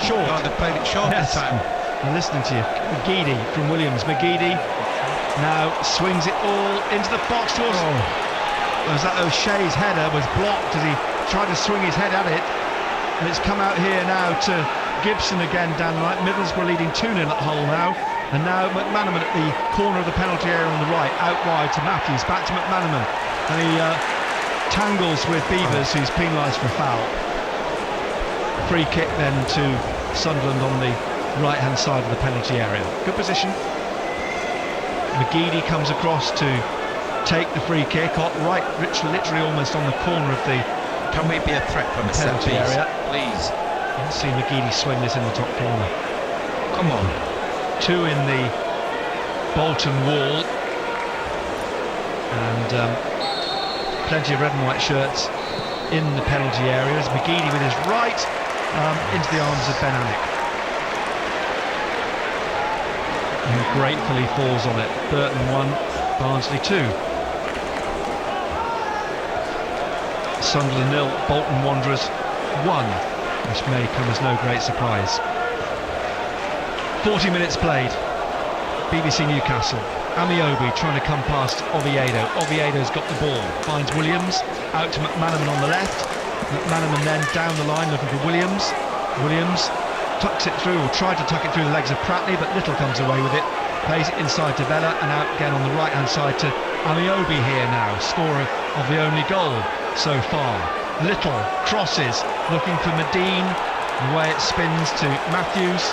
played it short this time. I'm listening to you. McGeady from Williams. McGeady now swings it all into the box towards... Was that O'Shea's header was blocked as he tried to swing his head at it, and it's come out here now to Gibson again down the right. Middlesbrough leading 2-0 at Hull now, and now McManaman at the corner of the penalty area on the right, out wide to Matthews, back to McManaman, and he tangles with Beavers, who's penalised for a foul. Free kick then to Sunderland on the right hand side of the penalty area. Good position. McGeady comes across to take the free kick, right, literally almost on the corner of the... Can we be a threat from a penalty area? Please. Let's see McGeady swing this in the top corner. Come on. Two in the Bolton wall, and plenty of red and white shirts in the penalty areas. McGeady with his right into the arms of Ben Alec, who gratefully falls on it. Burton 1, Barnsley 2. Sunderland 0, Bolton Wanderers 1, which may come as no great surprise. 40 minutes played. BBC Newcastle. Amiobi trying to come past Oviedo. Oviedo's got the ball. Finds Williams. Out to McManaman on the left. McManaman then down the line looking for Williams. Williams tucks it through, or tried to tuck it through the legs of Pratley, but Little comes away with it. Plays it inside to Vela, and out again on the right hand side to Amiobi here now, scorer of the only goal so far. Little crosses, looking for Medine, the way it spins to Matthews,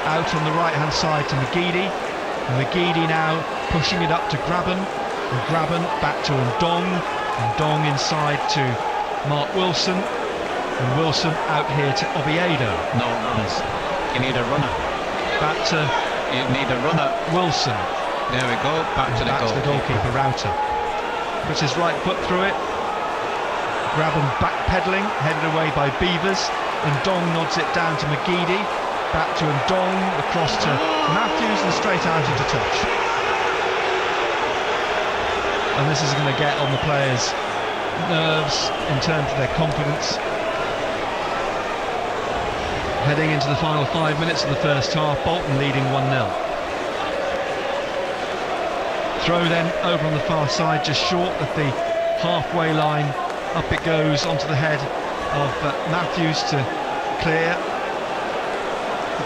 out on the right hand side to McGeady, and McGeady now pushing it up to Graben, and Graben back to Ndong, and Ndong inside to Mark Wilson, and Wilson out here to Oviedo. No runners. You need a runner. Back to You need a runner. Wilson. There we go. Back to the goalkeeper, Router. Puts his right foot through it. Graben backpedaling, headed away by Beavers. Ndong nods it down to McGeady. Back to Ndong, across to Matthews, and straight out into touch. And this is going to get on the players' nerves in terms of their confidence. Heading into the final 5 minutes of the first half, Bolton leading 1-0. Throw then over on the far side, just short of the halfway line. Up it goes onto the head of Matthews to clear.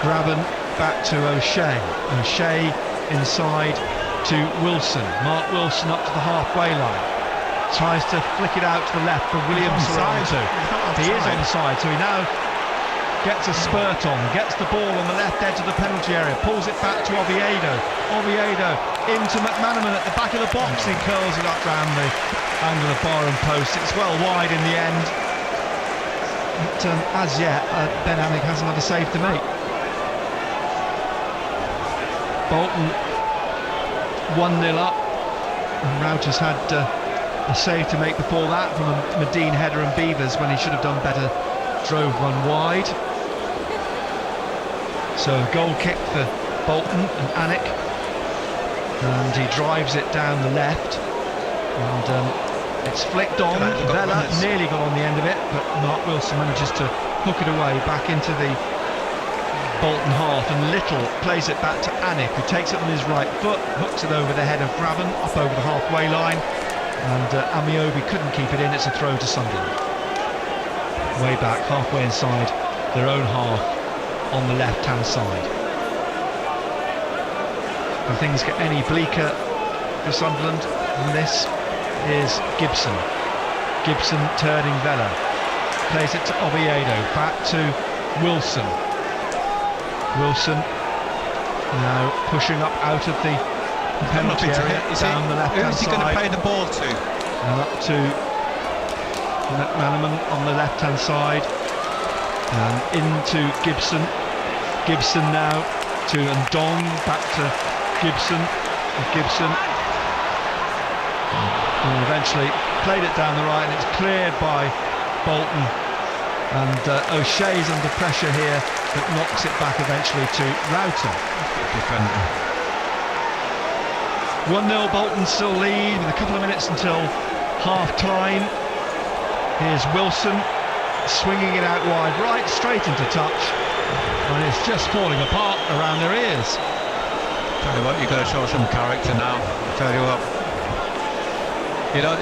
Graben back to O'Shea. O'Shea inside to Wilson. Mark Wilson up to the halfway line. Tries to flick it out to the left for Williams around to. He is onside, so he now gets a spurt on, gets the ball on the left edge of the penalty area, pulls it back to Oviedo. Oviedo into McManaman at the back of the box. He curls it up round the angle of bar and post. It's well wide in the end. But as yet, Ben Amick hasn't had a save to make. Bolton 1-0 up. And Router's had a save to make before that from a Medine header, and Beavers, when he should have done better, drove one wide. So goal kick for Bolton and Anick, and he drives it down the left, and it's flicked on. Vela nearly got on the end of it, but Mark Wilson manages to hook it away back into the Bolton half, and Little plays it back to Anick, who takes it on his right foot, hooks it over the head of Graben, up over the halfway line, and Amiobi couldn't keep it in. It's a throw to Sunderland. Way back, halfway inside their own half on the left-hand side. If things get any bleaker for Sunderland than this, is Gibson. Gibson turning Vela. Plays it to Oviedo, back to Wilson. Wilson now pushing up out of the penalty area, down the left-hand side. Who's he going to play the ball to? And up to McManaman on the left-hand side, and into Gibson. Gibson now to Ndong, back to Gibson. Gibson, and eventually played it down the right, and it's cleared by Bolton. And O'Shea's under pressure here, but knocks it back eventually to Router. 1-0 Bolton still lead with a couple of minutes until half-time. Here's Wilson swinging it out wide, right straight into touch, and it's just falling apart around their ears. Tell you what, you've got to show some character now. Tell you what, you know,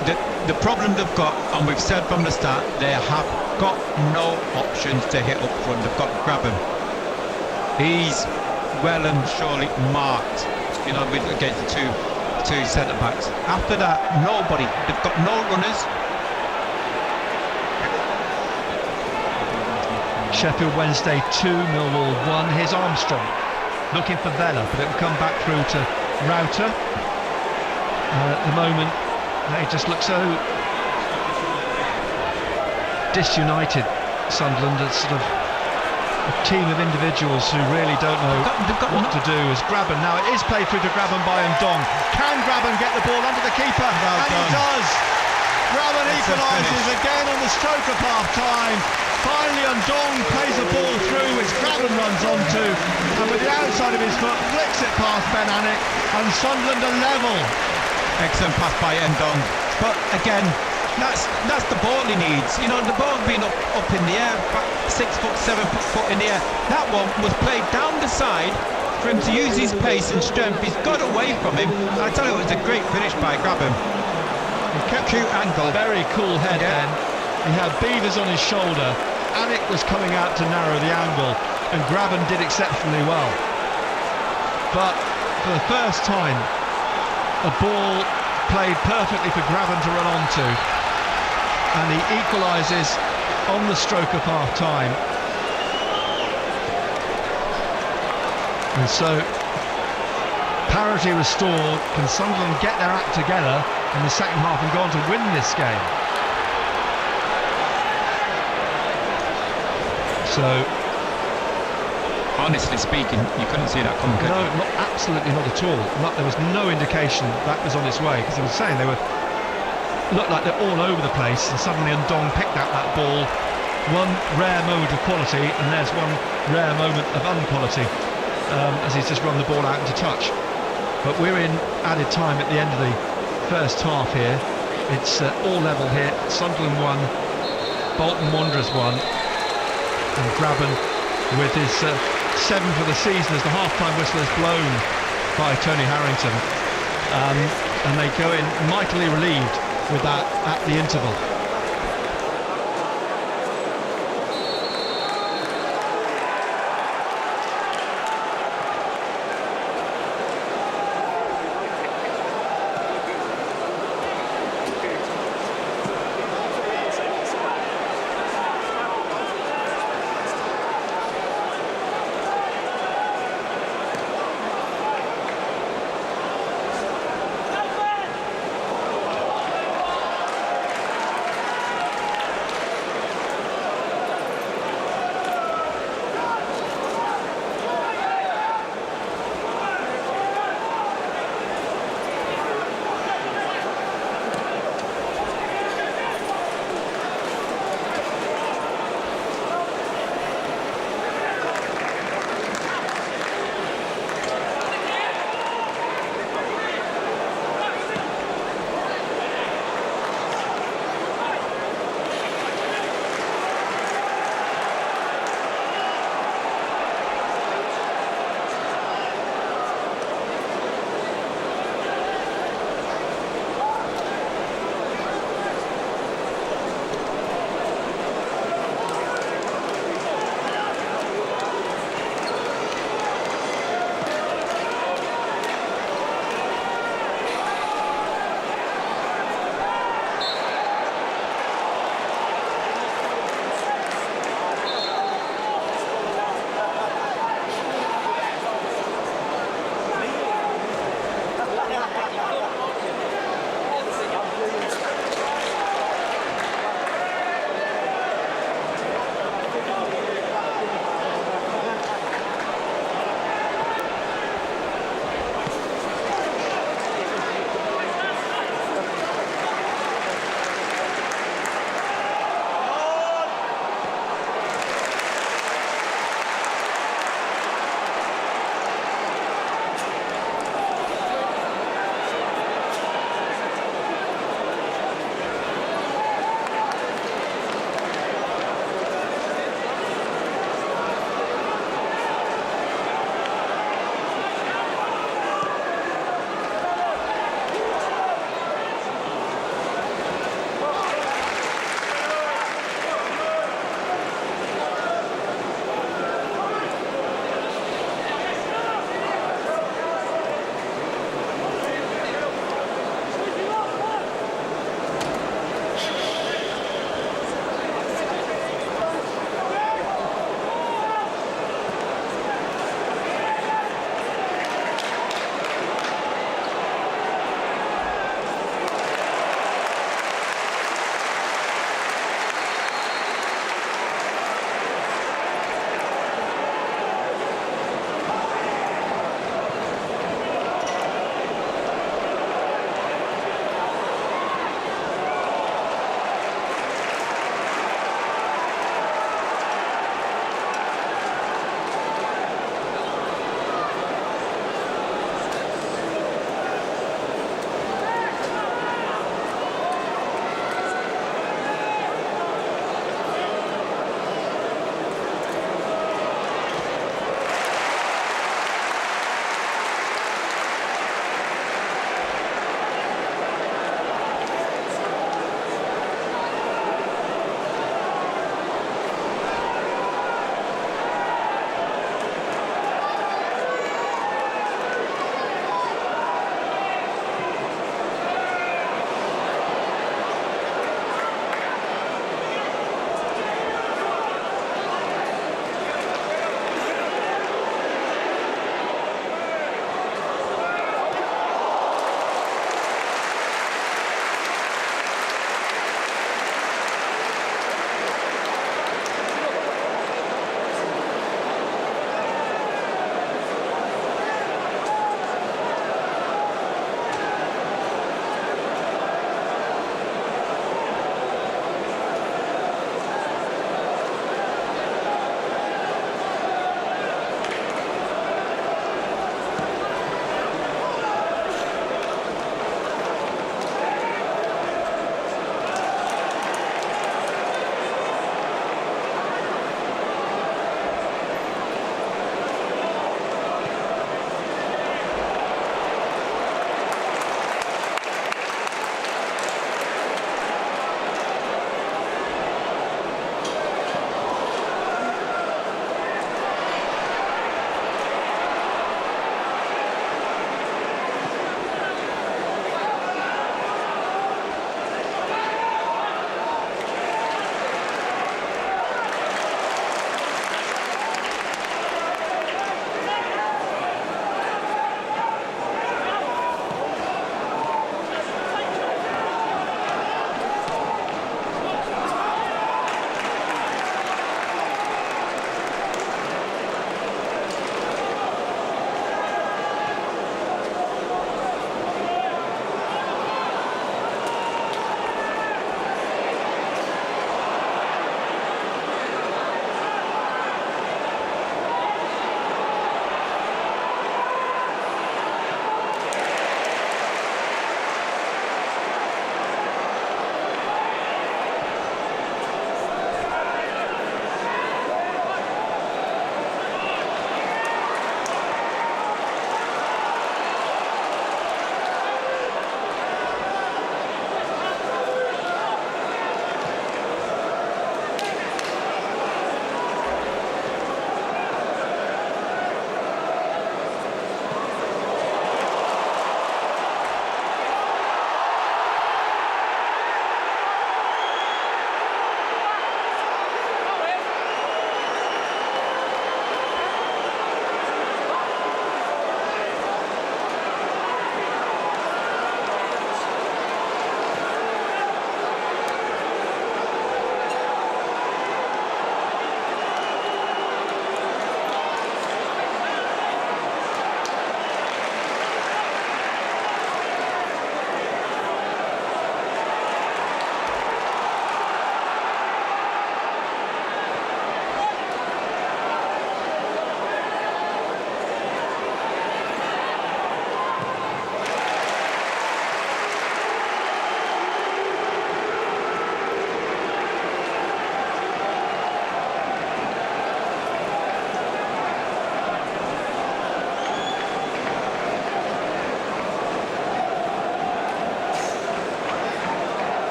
the problem they've got, and we've said from the start, they have got no options to hit up front. They've got Graben. He's well and surely marked, you know, against the two centre backs. After that, nobody. They've got no runners. Sheffield Wednesday 2, Millwall 1. Here's Armstrong looking for Vela, but it will come back through to Router. At the moment, they just look so disunited, Sunderland. It's sort of a team of individuals who really don't know what to do. As Graben, now it is played through to Graben by Ndong. Can Graben get the ball under the keeper? And he does. Graben equalises again on the stroke of half-time. Finally, Ndong plays the ball through, which Graben runs onto, and with the outside of his foot flicks it past Ben Anick, and Sunderland are level. Excellent pass by Ndong, but again, that's the ball he needs. You know, the ball being up in the air, 6 foot, 7 foot in the air. That one was played down the side for him to use his pace and strength. He's got away from him. I tell you, it was a great finish by Graben. He kept cute angle, very cool head then. He had Beavers on his shoulder. Anick was coming out to narrow the angle, and Graben did exceptionally well. But for the first time, a ball played perfectly for Graben to run onto, and he equalises on the stroke of half-time. And so, parity restored. Can Sunderland get their act together in the second half and go on to win this game? So, honestly speaking, you couldn't see that coming. No, absolutely not at all. There was no indication that was on its way, because I was saying looked like they're all over the place, and suddenly Ndong picked out that ball. One rare moment of quality, and there's one rare moment of unquality, as he's just run the ball out into touch. But we're in added time at the end of the first half here. It's all level here. Sunderland 1, Bolton Wanderers 1, and Graben with his 7 for the season as the half-time whistle is blown by Tony Harrington, and they go in mightily relieved with that at the interval.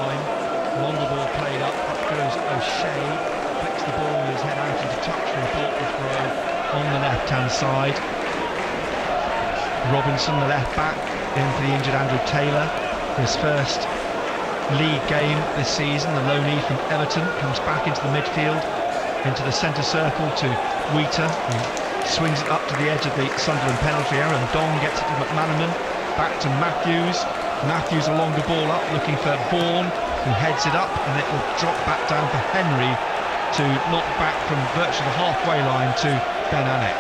line. Longer ball played up goes O'Shea, flicks the ball with his head out into touch for a Bolton throw on the left-hand side. Robinson, the left back, in for the injured Andrew Taylor. His first league game this season, the loanee from Everton, comes back into the midfield, into the centre circle to Wheater, who swings it up to the edge of the Sunderland penalty area, and Dong gets it to McManaman, back to Matthews. Matthews a longer ball up, looking for Vaughan, who heads it up, and it will drop back down for Henry to knock back from virtually the halfway line to Ben Alec.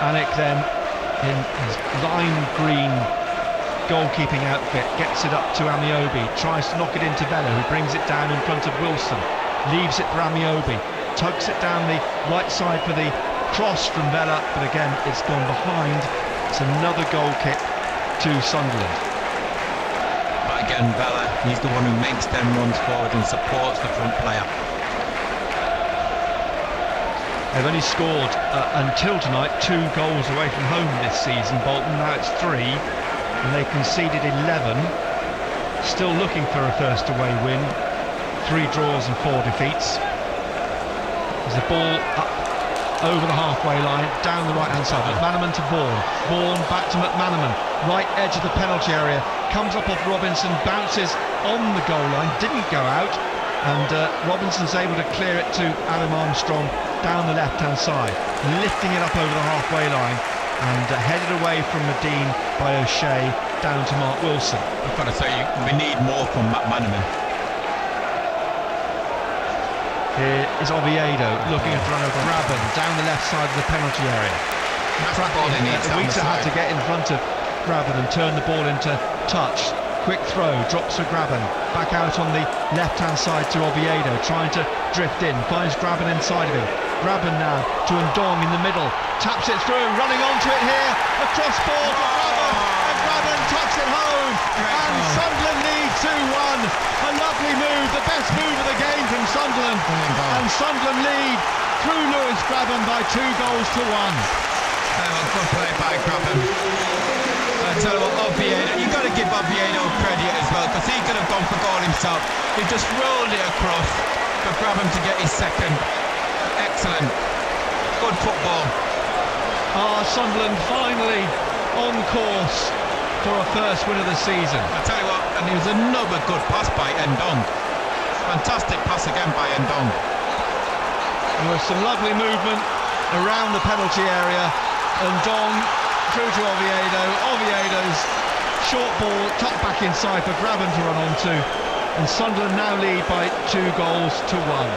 Alec then, in his lime green goalkeeping outfit, gets it up to Amiobi, tries to knock it into Vela, who brings it down in front of Wilson, leaves it for Amiobi, tugs it down the right side for the cross from Vela, but again it's gone behind. It's another goal kick to Sunderland. But again, Vela, he's the one who makes them runs forward and supports the front player. They've only scored until tonight 2 goals away from home this season, Bolton. Now it's 3, and they conceded 11. Still looking for a first away win. 3 draws and 4 defeats. There's a ball up over the halfway line, down the right-hand side. McManaman to Vaughan. Vaughan back to McManaman. Right edge of the penalty area. Comes up off Robinson, bounces on the goal line, didn't go out, and Robinson's able to clear it to Adam Armstrong down the left-hand side, lifting it up over the halfway line and headed away from Medine by O'Shea down to Mark Wilson. I've got to say, we need more from McManaman. Here is Oviedo looking at run over Graben down the left side of the penalty area. Wheater had to get in front of Graben and turn the ball into touch. Quick throw, drops for Graben, back out on the left-hand side to Oviedo, trying to drift in, finds Graben inside of him. Graben now to Ndong in the middle, taps it through, running onto it here, a cross ball for Graben, and Graben tucks it home, and Sunderland lead 2-1. A lovely move, the best move of the game from Sunderland, and Sunderland lead through Lewis Graben by 2 goals to 1. Good play by Graben. I tell you what, Oviedo, you've got to give Oviedo credit as well, because he could have gone for goal himself. He just rolled it across for Graben to get his second. Excellent. Good football. Sunderland finally on course for a first win of the season. I tell you what, and it was another good pass by Ndong. Fantastic pass again by Ndong. There was some lovely movement around the penalty area. Ndong through to Oviedo. Oviedo's short ball tucked back inside for Graben to run onto, and Sunderland now lead by 2 goals to 1.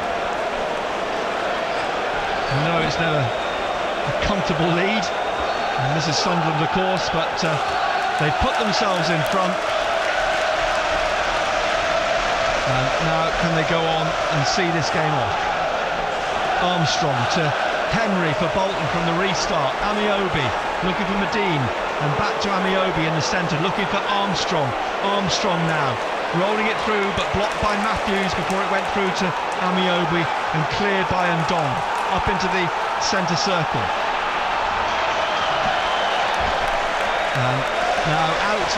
No, it's never a comfortable lead, and this is Sunderland of course, but they've put themselves in front, and now can they go on and see this game off? Armstrong to Henry for Bolton from the restart. Amiobi looking for Medine, and back to Amiobi in the centre, looking for Armstrong. Armstrong now rolling it through, but blocked by Matthews before it went through to Amiobi and cleared by Ndong up into the centre circle. And now out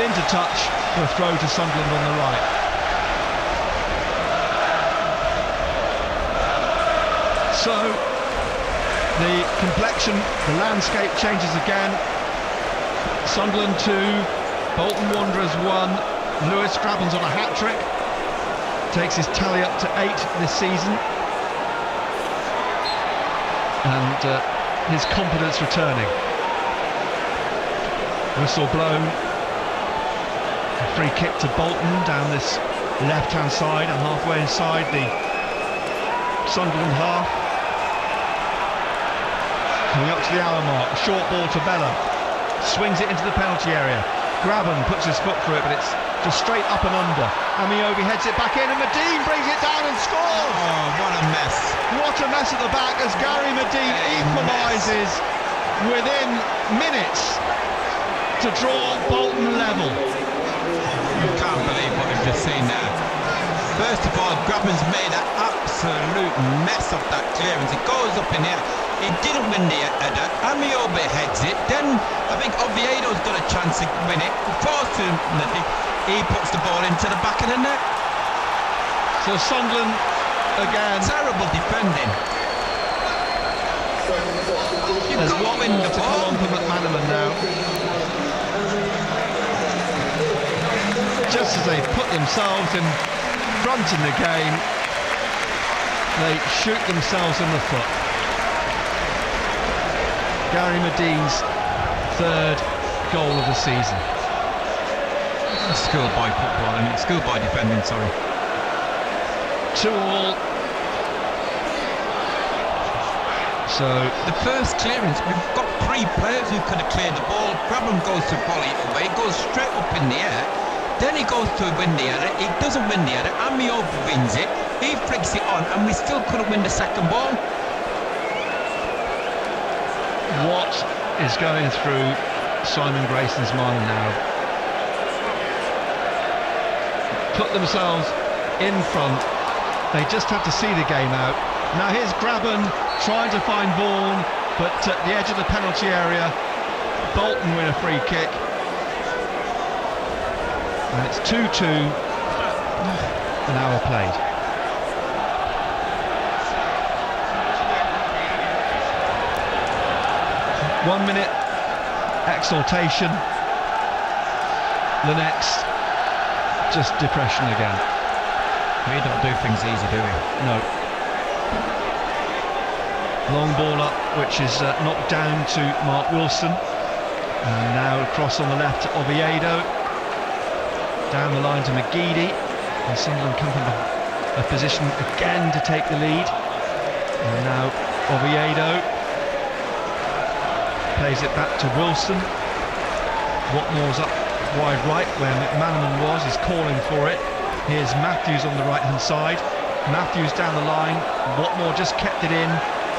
into touch for a throw to Sunderland on the right. So the complexion, the landscape changes again. Sunderland 2, Bolton Wanderers 1. Lewis Graben's on a hat-trick, takes his tally up to 8 this season, and his confidence returning. Whistle blown, a free kick to Bolton down this left-hand side and halfway inside the Sunderland half. Coming up to the hour mark, a short ball to Vela, swings it into the penalty area. Graben puts his foot through it, but it's just straight up and under. Amiobi heads it back in, and Medine brings it down and scores! Oh, what a mess. What a mess at the back as Gary Medine equalises within minutes to draw Bolton level. You can't believe what we've just seen there. First of all, Graben's made an absolute mess of that clearance. It goes up in here. He didn't win the header. Amiobi heads it. Then I think Oviedo's got a chance to win it. Forced him. He puts the ball into the back of the net. So Sunderland again. Terrible defending. There's one in the to come ball. on for McManaman now. Just as they put themselves in front in the game, they shoot themselves in the foot. Gary Medine's third goal of the season. Schoolboy football, I mean, schoolboy defending, sorry. 2-2. So the first clearance, we've got 3 players who could have cleared the ball. Grabham goes to volley it away, goes straight up in the air. Then he goes to win the header. He doesn't win the header. Amiobi wins it. He flicks it on, and we still couldn't win the second ball. what is going through Simon Grayson's mind now? Put themselves in front. They just have to see the game out. Now here's Grabham trying to find Vaughan, but at the edge of the penalty area, Bolton win a free kick. And it's 2-2, an hour played. One minute exaltation, the next just depression again. We don't do things easy, do we? No. Long ball up, which is knocked down to Mark Wilson, and now across on the left to Oviedo, down the line to McGeady, and Sunderland come from a position again to take the lead. And now Oviedo plays it back to Wilson. Watmore's up wide right where McManaman was, is calling for it. Here's Matthews on the right hand side. Matthews down the line. Watmore just kept it in,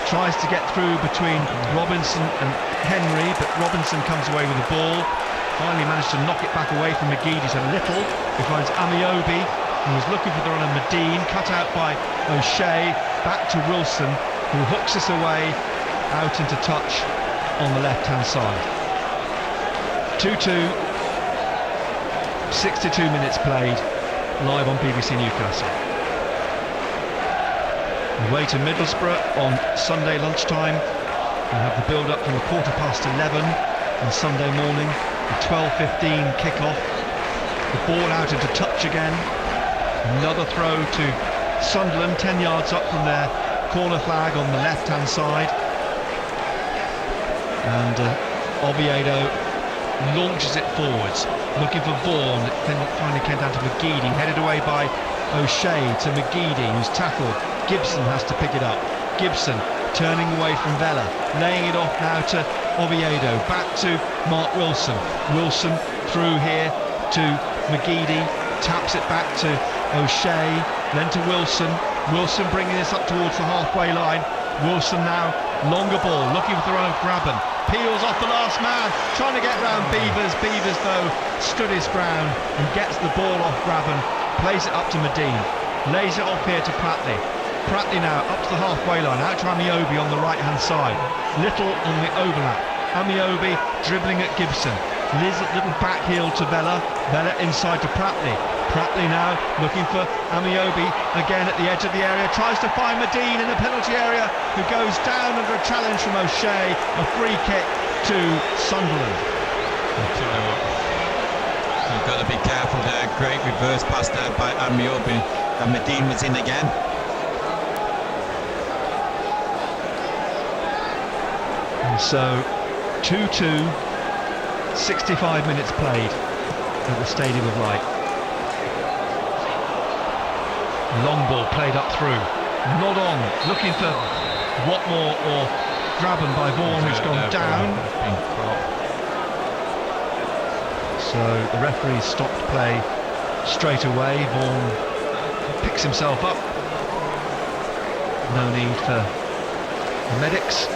tries to get through between Robinson and Henry, but Robinson comes away with the ball. Finally managed to knock it back away from McGeady a little. He finds Amiobi, who was looking for the run of Medine, cut out by O'Shea. Back to Wilson, who hooks us away out into touch on the left hand side. 2-2, 62 minutes played, live on BBC Newcastle. Away to Middlesbrough on Sunday lunchtime. We have the build up from 11:15 on Sunday morning, the 12:15 kick-off. The ball out into touch again. Another throw to Sunderland, 10 yards up from their corner flag on the left hand side. And Oviedo launches it forwards, looking for Vaughan. It then finally came down to McGeady, headed away by O'Shea to McGeady, who's tackled. Gibson has to pick it up. Gibson turning away from Vela, laying it off now to Oviedo, back to Mark Wilson. Wilson through here to McGeady, taps it back to O'Shea, then to Wilson. Wilson bringing this up towards the halfway line. Wilson now, longer ball, looking for the run of Grabham. Peels off the last man, trying to get round Beevers. Beevers, though, stood his ground and gets the ball off Grabham, plays it up to Medine, lays it off here to Pratley. Pratley now up to the halfway line, out to Amiobi on the right-hand side. Little on the overlap. Amiobi dribbling at Gibson. Little back heel to Vela. Vela inside to Pratley. Pratley now looking for Amiobi again at the edge of the area. Tries to find Medine in the penalty area, who goes down under a challenge from O'Shea. A free kick to Sunderland. I'll tell you what, you've got to be careful there. Great reverse pass there by Amiobi, and Medine was in again. And so 2-2, 65 minutes played at the Stadium of Light. Long ball played up through, not on, looking for Watmore or Grabham by Vaughan, who's gone down. So the referee stopped play straight away. Vaughan picks himself up, no need for the medics,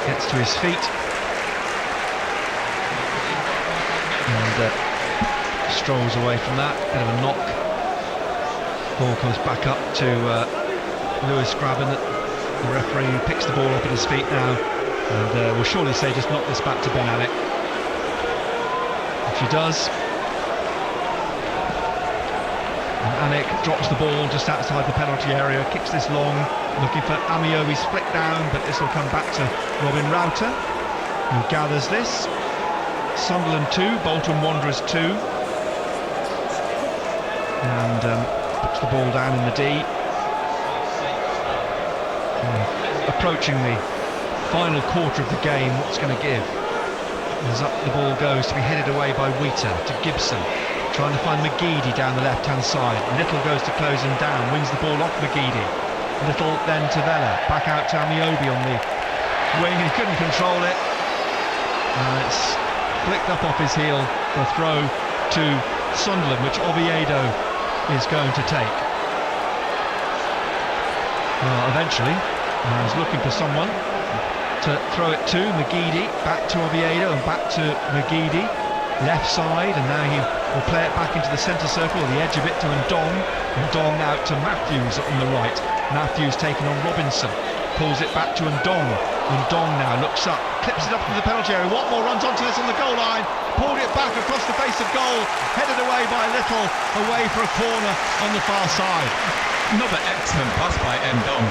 gets to his feet and strolls away from that, bit of a knock. Ball comes back up to Lewis Grabham. The referee picks the ball up at his feet now, and will surely say just knock this back to Ben Alec. If he does, Anik drops the ball just outside the penalty area, kicks this long, looking for Amiobi, split down, but this will come back to Robin Rauter, who gathers this. Sunderland 2, Bolton Wanderers 2. And puts the ball down in the D. Approaching the final quarter of the game, what's going to give? As up the ball goes to be headed away by Wheater to Gibson, trying to find McGeady down the left-hand side. Little goes to close him down, wins the ball off McGeady. Little then to Vela, back out to Amiobi on the wing, he couldn't control it. It's flicked up off his heel, the throw to Sunderland, which Oviedo is going to take. Well, eventually, I was looking for someone to throw it to. McGeady, back to Oviedo and back to McGeady, left side, and now he will play it back into the centre circle, the edge of it to Ndong. Ndong out to Matthews on the right. Matthews taking on Robinson, pulls it back to Ndong. Ndong now looks up, clips it up to the penalty area. Watmore runs onto this on the goal line, pulled it back across the face of goal, headed away by Little, away for a corner on the far side. Another excellent pass by Ndong.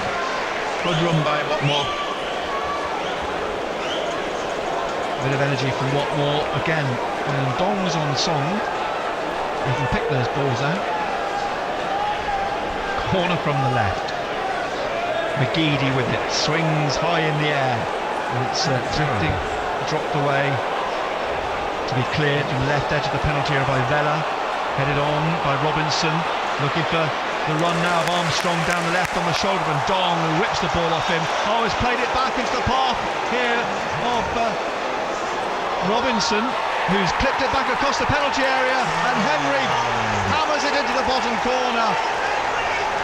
Good run by Watmore. Bit of energy from Watmore again, and Dong's on song. He can pick those balls out. Corner from the left. McGeady with it, swings high in the air, and it's drifting, dropped away to be cleared from the left edge of the penalty area by Vela. Headed on by Robinson, looking for the run now of Armstrong down the left on the shoulder of Ndong, who whips the ball off him. Oh, he's played it back into the path here of Robinson, who's clipped it back across the penalty area, and Henry hammers it into the bottom corner,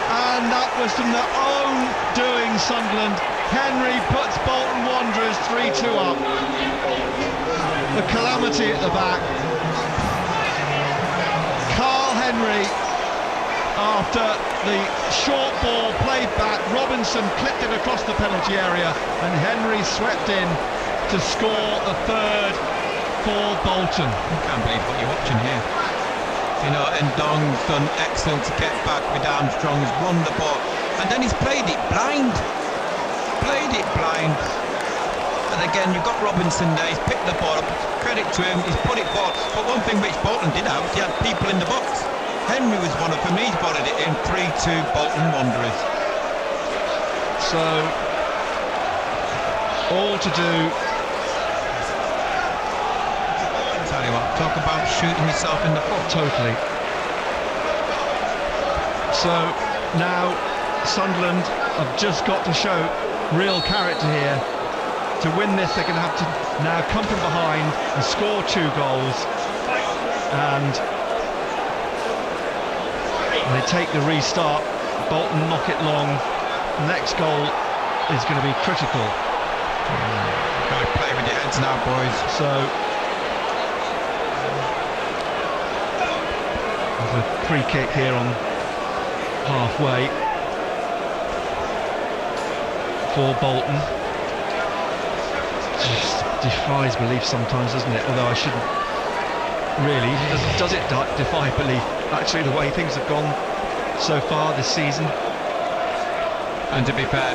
and that was from their own doing, Sunderland. Henry puts Bolton Wanderers 3-2 up. The calamity at the back. Carl Henry, after the short ball played back, Robinson clipped it across the penalty area, and Henry swept in to score the third for Bolton. I can't believe what you're watching here. You know, Ndong's done excellent to get back with Armstrong, he's won the ball, and then he's played it blind. And again, you've got Robinson there, he's picked the ball up, credit to him, he's put it forward. But one thing which Bolton did have, he had people in the box. Henry was one of them, he's volleyed it in. 3-2 Bolton Wanderers. So all to do. Tell you what, talk about shooting yourself in the foot. Totally. So now Sunderland have just got to show real character here. To win this, they're going to have to now come from behind and score 2 goals, and they take the restart. Bolton knock it long. The next goal is going to be critical. Got to play with your heads now, boys. So there's a free kick here on halfway for Bolton. Just defies belief sometimes, doesn't it? Although I shouldn't really. Does it defy belief? Actually, the way things have gone so far this season. And to be fair,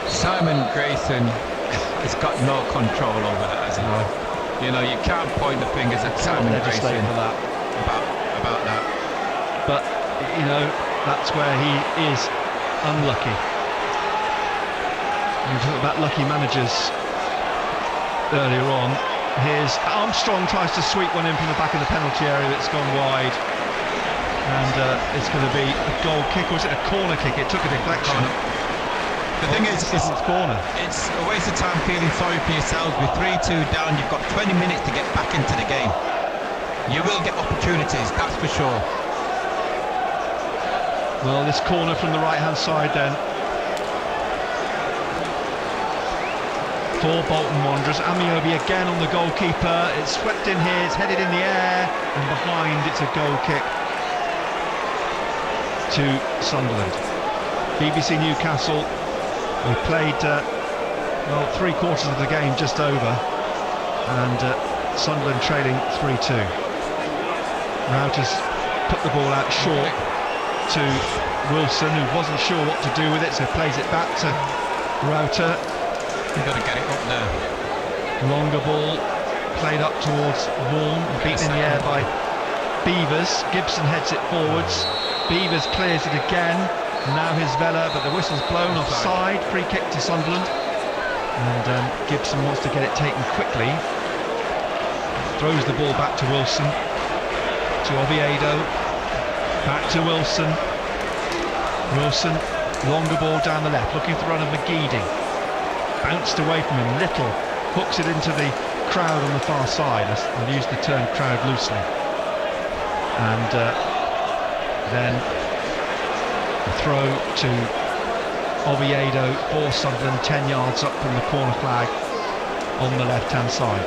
Simon Grayson has got no control over that, has he? No. You know, you can't point the fingers at Simon Grayson for that. about that. But you know, that's where he is unlucky. You talk about lucky managers earlier on. Here's Armstrong, tries to sweep one in from the back of the penalty area that's gone wide, and it's going to be a goal kick, or is it a corner kick? It took a deflection. The thing is, it's corner. It's a waste of time feeling sorry for yourselves. With 3-2 down, you've got 20 minutes to get back into the game. You will get opportunities, that's for sure. Well, this corner from the right-hand side then for Bolton Wanderers. Amiobi again on the goalkeeper. It's swept in here, it's headed in the air, and behind it's a goal kick to Sunderland. BBC Newcastle, we played well, 3/4 of the game just over, and Sunderland trailing 3-2. Rauter's put the ball out short. to Wilson, who wasn't sure what to do with it, so plays it back to Router. You've got to get it up there. Longer ball played up towards Vaughan, beaten in the air by Beevers. Gibson heads it forwards. Beevers clears it again. Now here's Vela, but the whistle's blown offside. Free kick to Sunderland. And Gibson wants to get it taken quickly. Throws the ball back to Wilson. To Oviedo. Back to Wilson. Wilson, longer ball down the left, looking for the run of McGeady. Bounced away from him, Little hooks it into the crowd on the far side. I've used the term crowd loosely. And then a throw to Oviedo for Sunderland, 10 yards up from the corner flag on the left-hand side.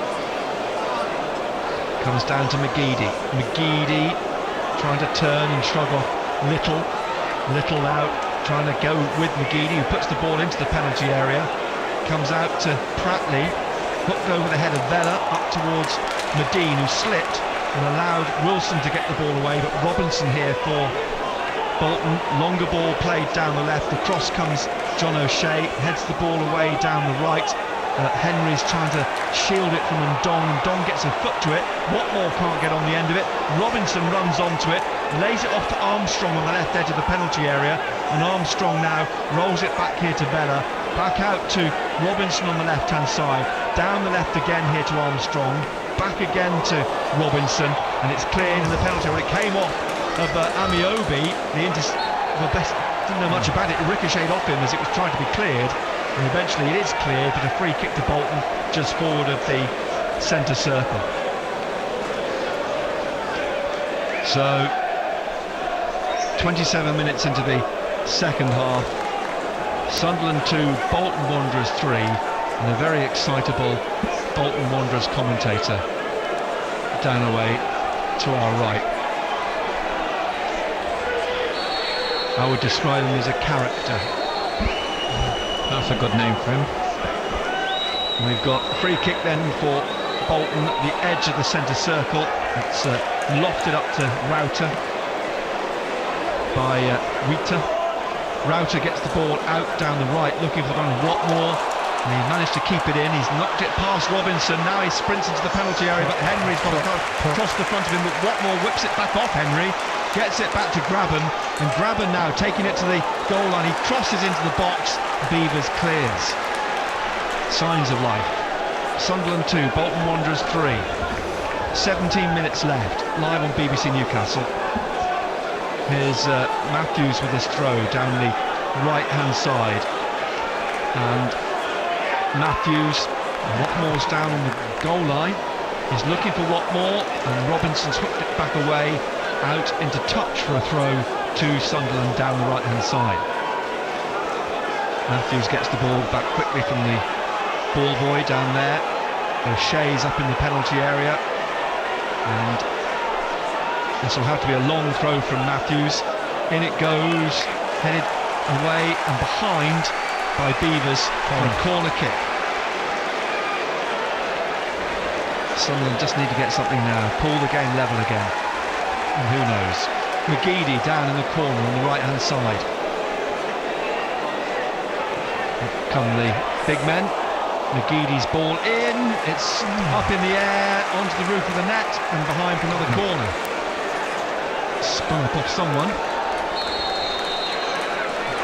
Comes down to McGeady. McGeady trying to turn and shrug off Little. Little out, trying to go with McGeady, who puts the ball into the penalty area. Comes out to Pratley, hooked over the head of Vela, up towards Medine, who slipped and allowed Wilson to get the ball away, but Robinson here for Bolton. Longer ball played down the left, across comes John O'Shea, heads the ball away down the right. Henry's trying to shield it from Ndong. Ndong gets a foot to it. Watmore can't get on the end of it. Robinson runs onto it, lays it off to Armstrong on the left edge of the penalty area, and Armstrong now rolls it back here to Vela. Back out to Robinson on the left-hand side. Down the left again here to Armstrong. Back again to Robinson, and it's cleared in the penalty area. It came off of Amiobi. The best didn't know much about it. It ricocheted off him as it was trying to be cleared. And eventually it is cleared, but a free kick to Bolton just forward of the centre circle. So 27 minutes into the second half, Sunderland 2, Bolton Wanderers 3, and a very excitable Bolton Wanderers commentator down away to our right. I would describe him as a character. That's a good name for him. We've got a free kick then for Bolton at the edge of the centre circle. It's lofted up to Router by Wheater. Router gets the ball out down the right, looking for one Watmore. And he managed to keep it in. He's knocked it past Robinson. Now he sprints into the penalty area, but Henry's got to cross the front of him. But Watmore whips it back off Henry. Gets it back to Graben, and Graben now taking it to the goal line. He crosses into the box. Beevers clears. Signs of life. Sunderland 2, Bolton Wanderers 3. 17 minutes left, live on BBC Newcastle. Here's Matthews with his throw down the right-hand side. And Matthews, Watmore's down on the goal line. He's looking for Watmore, and Robinson's hooked it back away. Out into touch for a throw to Sunderland down the right-hand side. Matthews gets the ball back quickly from the ball boy down there. O'Shea's up in the penalty area, and this will have to be a long throw from Matthews. In it goes, headed away and behind by Beevers for a corner kick. Sunderland just need to get something now, pull the game level again. And who knows? McGeady down in the corner on the right-hand side. Up come the big men. McGeady's ball in. It's up in the air, onto the roof of the net, and behind for another corner. Spun up off someone.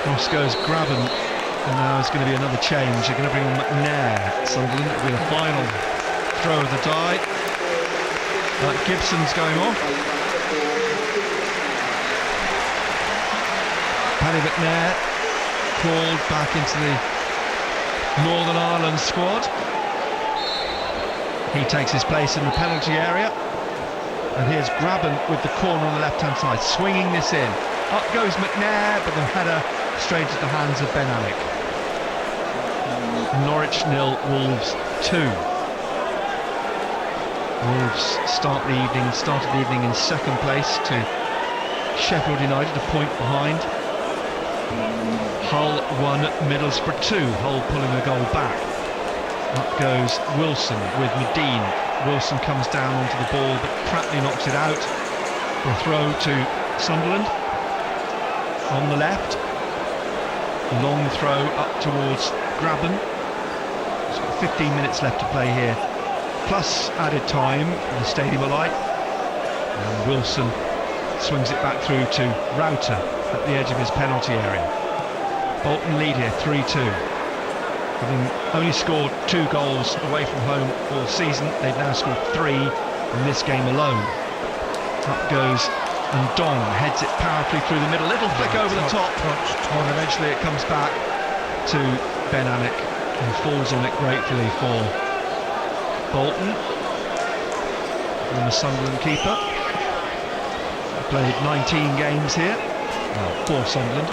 Cross goes Graben, and now there's going to be another change. They're going to bring on McNair. Sunderland will be the final throw of the die. Gibson's going off. Paddy McNair called back into the Northern Ireland squad. He takes his place in the penalty area, and here's Graben with the corner on the left-hand side, swinging this in. Up goes McNair, but the header straight into the hands of Ben Alec. Norwich 0, Wolves 2. Wolves started the evening in second place to Sheffield United, a point behind. Hull 1, Middlesbrough 2, Hull pulling a goal back. Up goes Wilson with Medine. Wilson comes down onto the ball, but Pratley knocks it out for a throw to Sunderland. on the left. Long throw up towards Graben. It's got 15 minutes left to play here, plus added time for the Stadium of Light. And Wilson swings it back through to Rauter at the edge of his penalty area. Bolton lead here 3-2. Having only scored 2 goals away from home all season, they've now scored 3 in this game alone. Up goes and Dong heads it powerfully through the middle, little flick over the top, and eventually it comes back to Ben Alec, who falls on it gratefully for Bolton. And the Sunderland keeper played 19 games here, well, for Sunderland.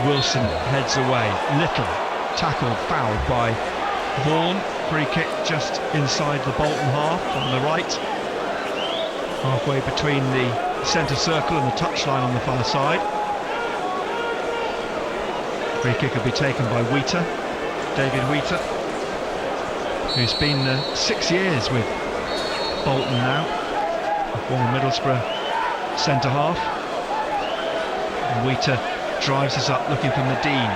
Wilson heads away, little tackle fouled by Vaughan. Free kick just inside the Bolton half on the right, halfway between the centre circle and the touchline on the far side. Free kick will be taken by Wheater, David Wheater, who's been 6 years with Bolton now, a former Middlesbrough centre half. And Wheater drives us up looking for Medine,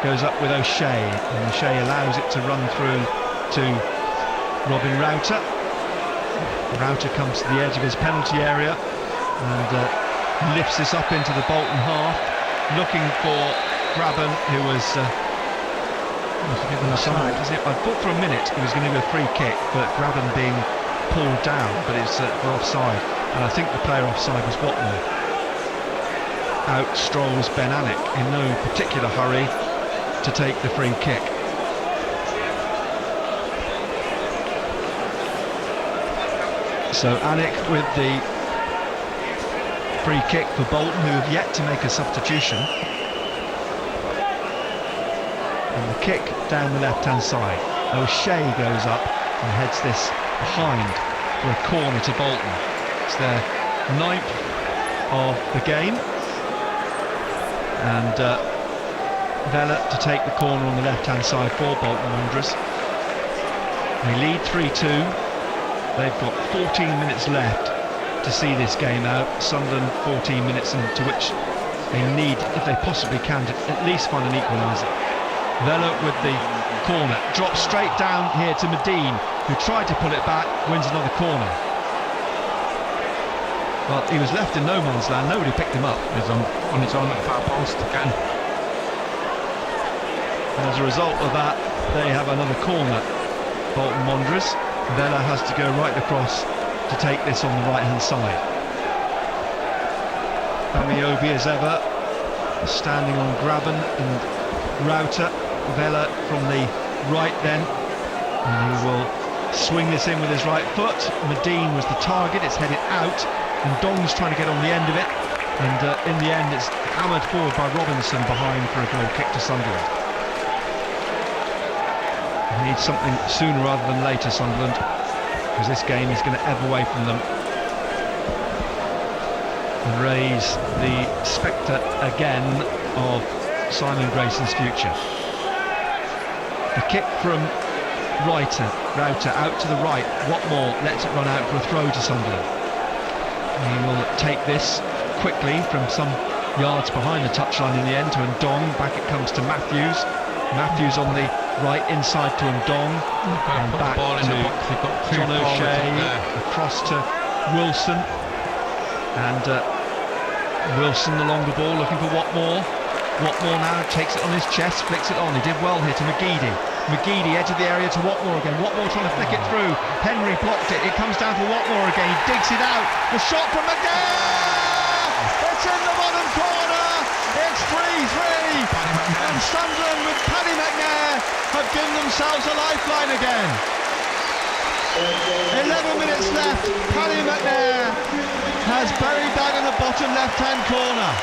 goes up with O'Shea, and O'Shea allows it to run through to Robin Rauter. Rauter comes to the edge of his penalty area and lifts this up into the Bolton half, looking for Graben, who was I thought for a minute he was going to go free kick, but Graben being pulled down, but it's offside, and I think the player offside was Watmore. Out strolls Ben Alec in no particular hurry to take the free kick. So Alec with the free kick for Bolton, who have yet to make a substitution. And the kick down the left-hand side. O'Shea goes up and heads this behind for a corner to Bolton. It's their 9th of the game. And Vella to take the corner on the left-hand side for Bolton Wanderers. They lead 3-2. They've got 14 minutes left to see this game out. Sunderland 14 minutes, into which they need, if they possibly can, to at least find an equaliser. Vella with the corner, drops straight down here to Medine, who tried to pull it back, wins another corner. Well, he was left in no man's land, nobody picked him up. He's on his own at the far post again. And as a result of that, they have another corner, Bolton Wanderers. Vella has to go right across to take this on the right-hand side. Amiobi, as ever, standing on Graben and Rauter. Vella from the right then, and he will swing this in with his right foot. Medine was the target, it's headed out, and Dong's trying to get on the end of it, and in the end it's hammered forward by Robinson behind for a goal kick to Sunderland. They need something sooner rather than later, Sunderland, because this game is going to ebb away from them and raise the spectre again of Simon Grayson's future. The kick from Rauter out to the right. Watmore lets it run out for a throw to Sunderland. He will take this quickly from some yards behind the touchline in the end to Ndong. Back it comes to Matthews. Matthews on the right, inside to Ndong, and back to John O'Shea, across to Wilson, and Wilson the longer ball looking for Watmore. Watmore now takes it on his chest, flicks it on. He did well here to McGeady. McGeady edge of the area to Watmore again. Watmore trying to flick it through. Henry blocked it. It comes down to Watmore again. He digs it out. The shot from McNair! It's in the bottom corner. It's 3-3. And Sunderland with Paddy McNair have given themselves a lifeline again. 11 minutes left. Paddy McNair has buried that in the bottom left-hand corner.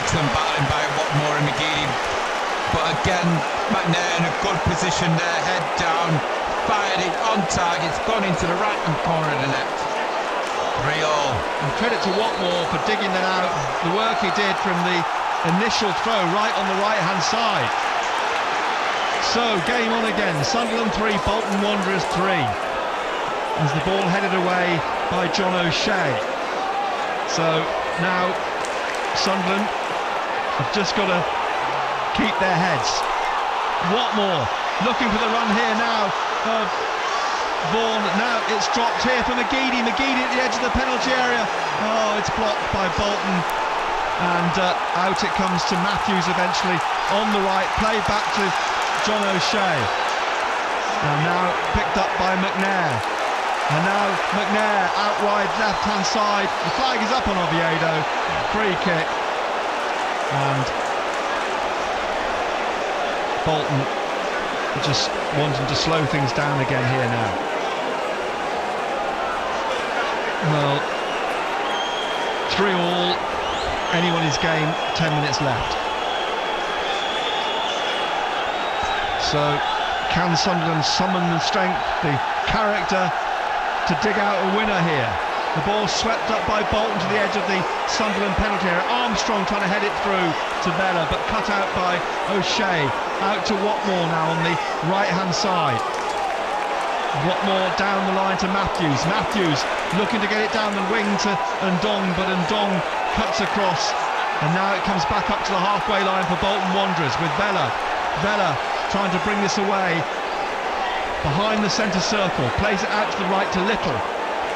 Excellent battling by Watmore and McGeady, but again McNair in a good position there, head down, fired it on target, it's gone into the right hand corner of the net. 3-all. And credit to Watmore for digging that out, the work he did from the initial throw right on the right hand side. So game on again, Sunderland 3, Bolton Wanderers 3, as the ball headed away by John O'Shea. So now Sunderland have just got to keep their heads. Watmore looking for the run here now. Vaughan, now it's dropped here for McGeady. McGeady at the edge of the penalty area. Oh, it's blocked by Bolton. And out it comes to Matthews eventually on the right. Played back to John O'Shea. And now picked up by McNair. And now McNair out wide left-hand side. The flag is up on Oviedo. Free kick. And Bolton just wanting to slow things down again here now. Well, 3-3, anyone's game, 10 minutes left. So, can Sunderland summon the strength, the character to dig out a winner here? The ball swept up by Bolton to the edge of the Sunderland penalty area. Armstrong trying to head it through to Vela, but cut out by O'Shea. Out to Watmore now on the right-hand side. Watmore down the line to Matthews. Matthews looking to get it down the wing to Ndong, but Ndong cuts across. And now it comes back up to the halfway line for Bolton Wanderers with Vela. Vela trying to bring this away. Behind the centre circle. Plays it out to the right to Little.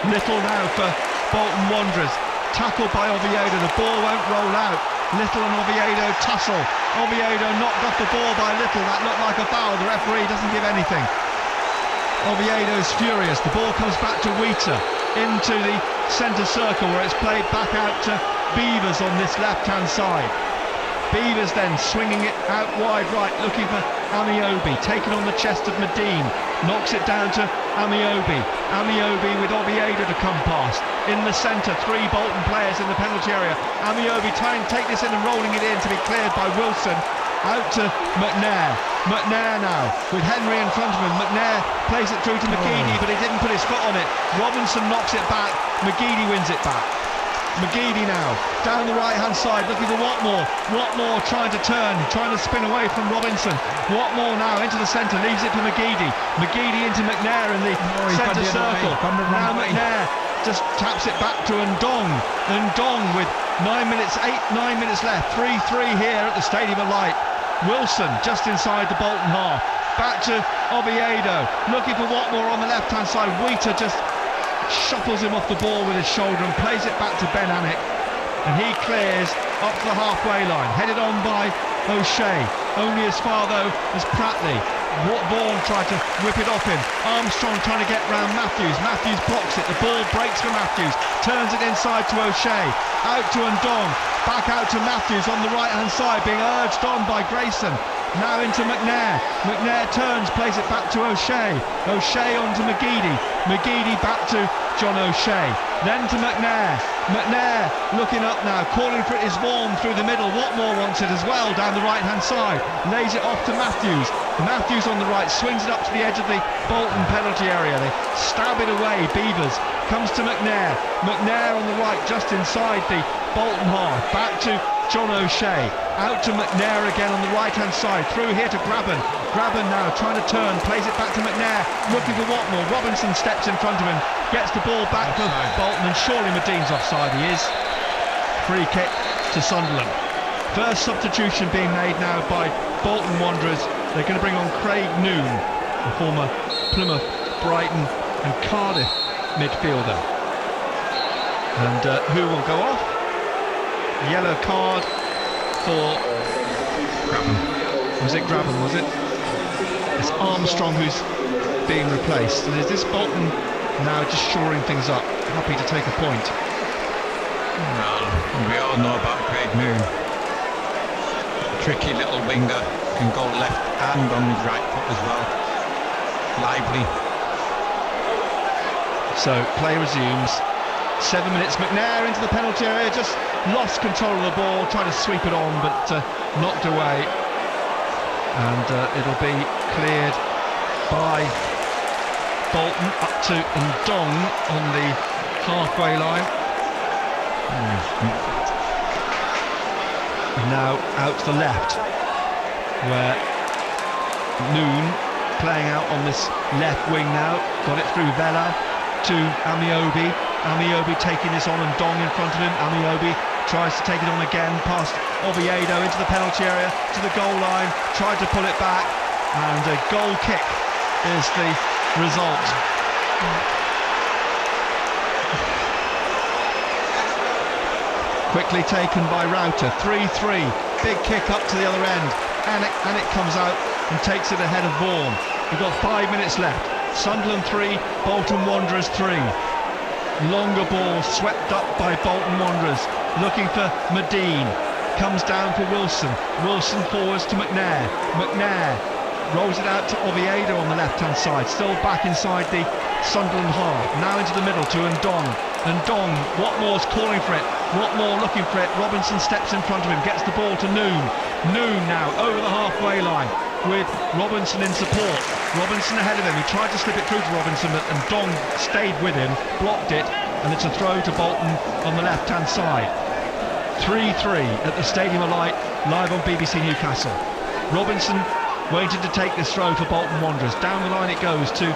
Little now for Bolton Wanderers. Tackled by Oviedo. The ball won't roll out. Little and Oviedo tussle. Oviedo knocked off the ball by Little. That looked like a foul. The referee doesn't give anything. Oviedo's furious. The ball comes back to Wheater into the centre circle where it's played back out to Beavers on this left-hand side. Beavers then swinging it out wide right, looking for Amiobi, taken on the chest of Medine, knocks it down to Amiobi. Amiobi with Oviedo to come past. In the centre, 3 Bolton players in the penalty area. Amiobi trying to take this in and rolling it in to be cleared by Wilson. Out to McNair. McNair now with Henry in front of him. McNair plays it through to McGeady, but he didn't put his foot on it. Robinson knocks it back. McGeady wins it back. McGeady now down the right-hand side looking for Watmore. Watmore trying to turn, trying to spin away from Robinson. Watmore now into the centre, leaves it to McGeady. McGeady into McNair in the centre circle. Now McNair just taps it back to Ndong. Ndong with 9 minutes left. 3-3 here at the Stadium of Light. Wilson just inside the Bolton half. Back to Oviedo, looking for Watmore on the left-hand side. Wheater just shuffles him off the ball with his shoulder and plays it back to Ben Alnwick. And he clears up to the halfway line, headed on by O'Shea. Only as far though as Pratley. Vaughan tried to whip it off him. Armstrong trying to get round Matthews. Matthews blocks it. The ball breaks for Matthews. Turns it inside to O'Shea. Out to Ndong. Back out to Matthews on the right-hand side, being urged on by Grayson. Now into McNair. McNair turns, plays it back to O'Shea. O'Shea on to McGeady. McGeady back to John O'Shea. Then to McNair. McNair looking up now, calling for it is Vaughan through the middle. Watmore wants it as well down the right-hand side. Lays it off to Matthews. Matthews on the right, swings it up to the edge of the Bolton penalty area. They stab it away, Beavers. Comes to McNair. McNair on the right, just inside the Bolton half. Back to John O'Shea. Out to McNair again on the right-hand side. Through here to Grabban. Grabban now trying to turn, plays it back to McNair. Looking for Watmore. Robinson steps in front of him. Gets the ball back for Bolton, and surely Medine's offside. He is. Free kick to Sunderland. First substitution being made now by Bolton Wanderers. They're going to bring on Craig Noon, the former Plymouth, Brighton and Cardiff midfielder. And who will go off? A yellow card for Grabban. Was it Grabban, was it? It's Armstrong who's being replaced. And is this Bolton now just shoring things up, happy to take a point? Well, we all know about Craig Noon. Tricky little winger, can go left and on his right foot as well. Lively. So play resumes. 7 minutes. McNair into the penalty area, just lost control of the ball, tried to sweep it on, but knocked away. And it'll be cleared by Bolton up to Ndong on the halfway line. And now out to the left, where Noon playing out on this left wing now. Got it through Vela to Amiobi. Amiobi taking this on, and Ndong in front of him. Amiobi tries to take it on again past Oviedo into the penalty area, to the goal line, tried to pull it back, and a goal kick is the result. Quickly taken by Router, 3-3, big kick up to the other end, and it comes out and takes it ahead of Vaughan. We've got 5 minutes left. Sunderland 3, Bolton Wanderers 3. Longer ball swept up by Bolton Wanderers, looking for Medine, comes down for Wilson. Wilson forwards to McNair. McNair rolls it out to Oviedo on the left-hand side, still back inside the Sunderland half. Now into the middle to Ndong. Ndong, Watmore's calling for it. Watmore looking for it. Robinson steps in front of him, gets the ball to Noon. Noon now over the halfway line with Robinson in support. Robinson ahead of him. He tried to slip it through to Robinson, but Ndong stayed with him, blocked it, and it's a throw to Bolton on the left-hand side. 3-3 at the Stadium of Light, live on BBC Newcastle. Robinson waited to take this throw for Bolton Wanderers. Down the line it goes to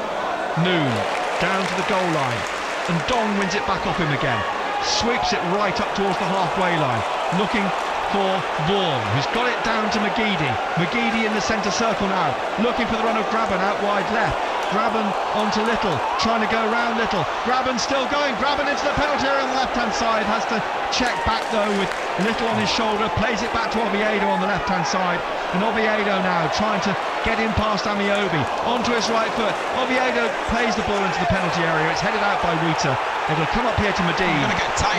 Noon, down to the goal line, and Dong wins it back off him again. Sweeps it right up towards the halfway line, looking for Vaughan, who's got it down to McGeady. McGeady in the centre circle now, looking for the run of Graben out wide left. Graben onto Little, trying to go round Little. Graben still going, Graben into the penalty area on the left-hand side, has to check back though with Little on his shoulder, plays it back to Oviedo on the left-hand side, and Oviedo now trying to get in past Amiobi, onto his right foot. Oviedo plays the ball into the penalty area, it's headed out by Wheater. It'll come up here to Medine.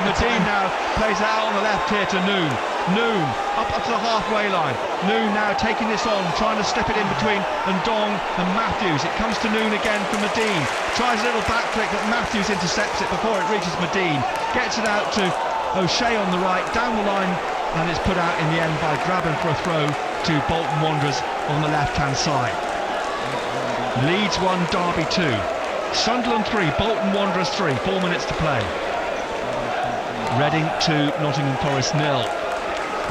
Medine now plays it out on the left here to Noon. Noon up to the halfway line. Noon now taking this on, trying to slip it in between Ndong and Matthews. It comes to Noon again for Medine. Tries a little back flick, but Matthews intercepts it before it reaches Medine. Gets it out to O'Shea on the right, down the line, and it's put out in the end by Graben for a throw to Bolton Wanderers on the left-hand side. Leeds 1, Derby 2. Sunderland 3, Bolton Wanderers 3, 4 minutes to play. Reading 2, Nottingham Forest 0.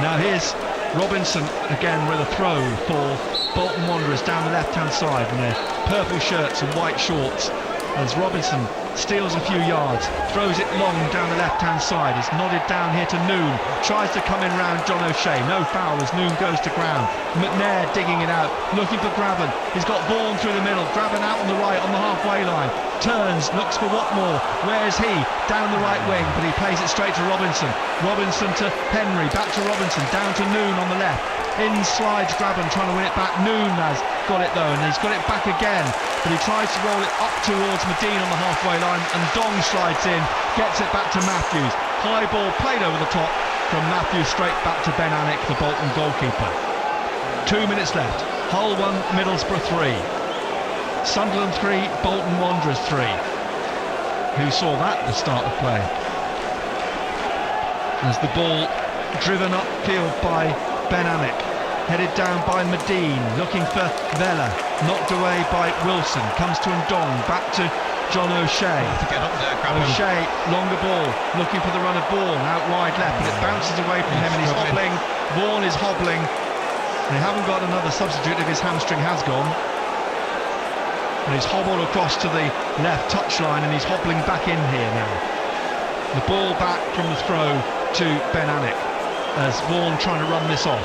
Now here's Robinson again with a throw for Bolton Wanderers down the left-hand side in their purple shirts and white shorts, as Robinson steals a few yards, throws it long down the left-hand side. It's nodded down here to Noon, tries to come in round John O'Shea, no foul as Noon goes to ground. McNair digging it out, looking for Graben. He's got Vaughan through the middle, Graben out on the right on the halfway line, turns, looks for Watmore. Where is he? Down the right wing, but he plays it straight to Robinson. Robinson to Henry, back to Robinson, down to Noon on the left. In slides Graben, trying to win it back. Noon has got it though, and he's got it back again, but he tries to roll it up towards Medine on the halfway line, and Dong slides in, gets it back to Matthews. High ball played over the top from Matthews straight back to Ben Alnwick, the Bolton goalkeeper. 2 minutes left. Hull 1, Middlesbrough 3. Sunderland 3, Bolton Wanderers 3. Who saw that at the start of play? As the ball driven upfield by Ben Alnwick, headed down by Medine, looking for Vela, knocked away by Wilson, comes to Ndong, back to John O'Shea. To get up there, O'Shea, longer ball, looking for the run of Vaughan out wide left, but it bounces away from him and he's hobbling. Vaughan is hobbling. They haven't got another substitute if his hamstring has gone. And he's hobbled across to the left touchline and he's hobbling back in here now. The ball back from the throw to Ben Alnwick as Vaughan trying to run this off.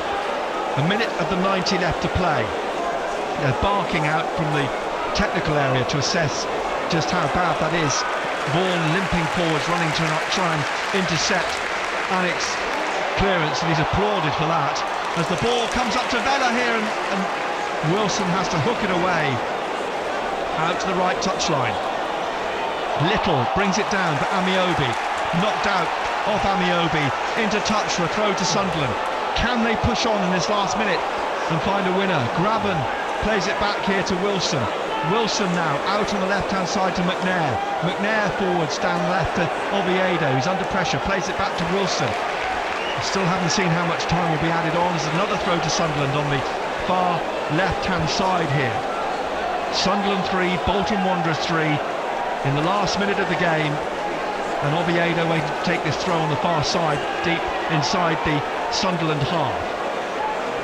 A minute of the 90 left to play. They're barking out from the technical area to assess just how bad that is. Vaughan limping forwards, running to try and intercept Alnwick's clearance, and he's applauded for that. As the ball comes up to Vela here, and Wilson has to hook it away out to the right touchline. Little brings it down for Amiobi, knocked out off Amiobi, into touch for a throw to Sunderland. Can they push on in this last minute and find a winner? Graben plays it back here to Wilson. Wilson now out on the left-hand side to McNair. McNair forwards down left to Oviedo, who's under pressure, plays it back to Wilson. Still haven't seen how much time will be added on. There's another throw to Sunderland on the far left-hand side here. Sunderland 3, Bolton Wanderers 3 in the last minute of the game, and Oviedo waiting to take this throw on the far side, deep inside the Sunderland half.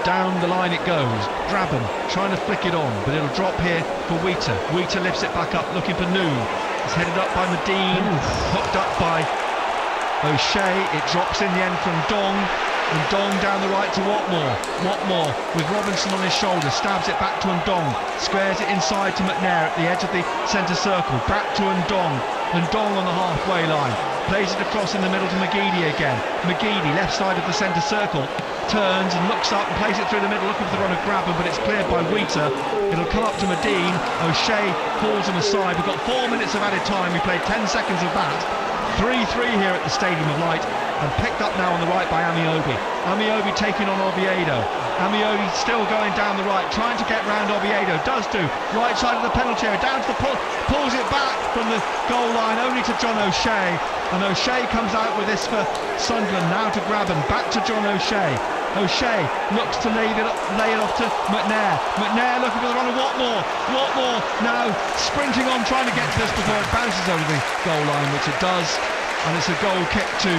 Down the line it goes. Graben trying to flick it on, but it'll drop here for Wheater. Wheater lifts it back up, looking for Noon. It's headed up by Medine, hooked up by O'Shea, it drops in the end from Dong, and Dong down the right to Watmore. Watmore with Robinson on his shoulder, stabs it back to Ndong, squares it inside to McNair at the edge of the centre circle, back to Ndong, Ndong on the halfway line, plays it across in the middle to McGeady again. McGeady, left side of the centre circle, turns and looks up and plays it through the middle, looking for the run of Grabban, but it's cleared by Wheater. It'll come up to Medine. O'Shea pulls him aside. We've got 4 minutes of added time. We played 10 seconds of that. 3-3 here at the Stadium of Light, and picked up now on the right by Amiobi. Amiobi taking on Oviedo. Amiobi still going down the right, trying to get round Oviedo. Does do. Right side of the penalty area, down to the pulls it back from the goal line, only to John O'Shea. And O'Shea comes out with this for Sunderland, now to Grabban, back to John O'Shea. O'Shea looks to lay it off to McNair. McNair looking for the run of Watmore. Watmore now sprinting on, trying to get to this before it bounces over the goal line, which it does. And it's a goal kick to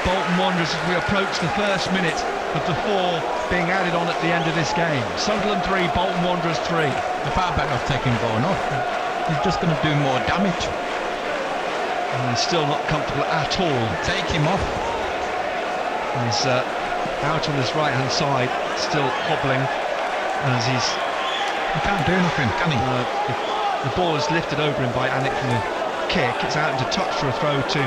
Bolton Wanderers as we approach the first minute of the 4 being added on at the end of this game. Sunderland 3, Bolton Wanderers 3. They're far better off taking Vaughan off. He's just going to do more damage. And he's still not comfortable at all. Take him off. And he's out on this right hand side, still hobbling as he's... He can't do nothing, can he? The ball is lifted over him by Anik from the kick. It's out into touch for a throw to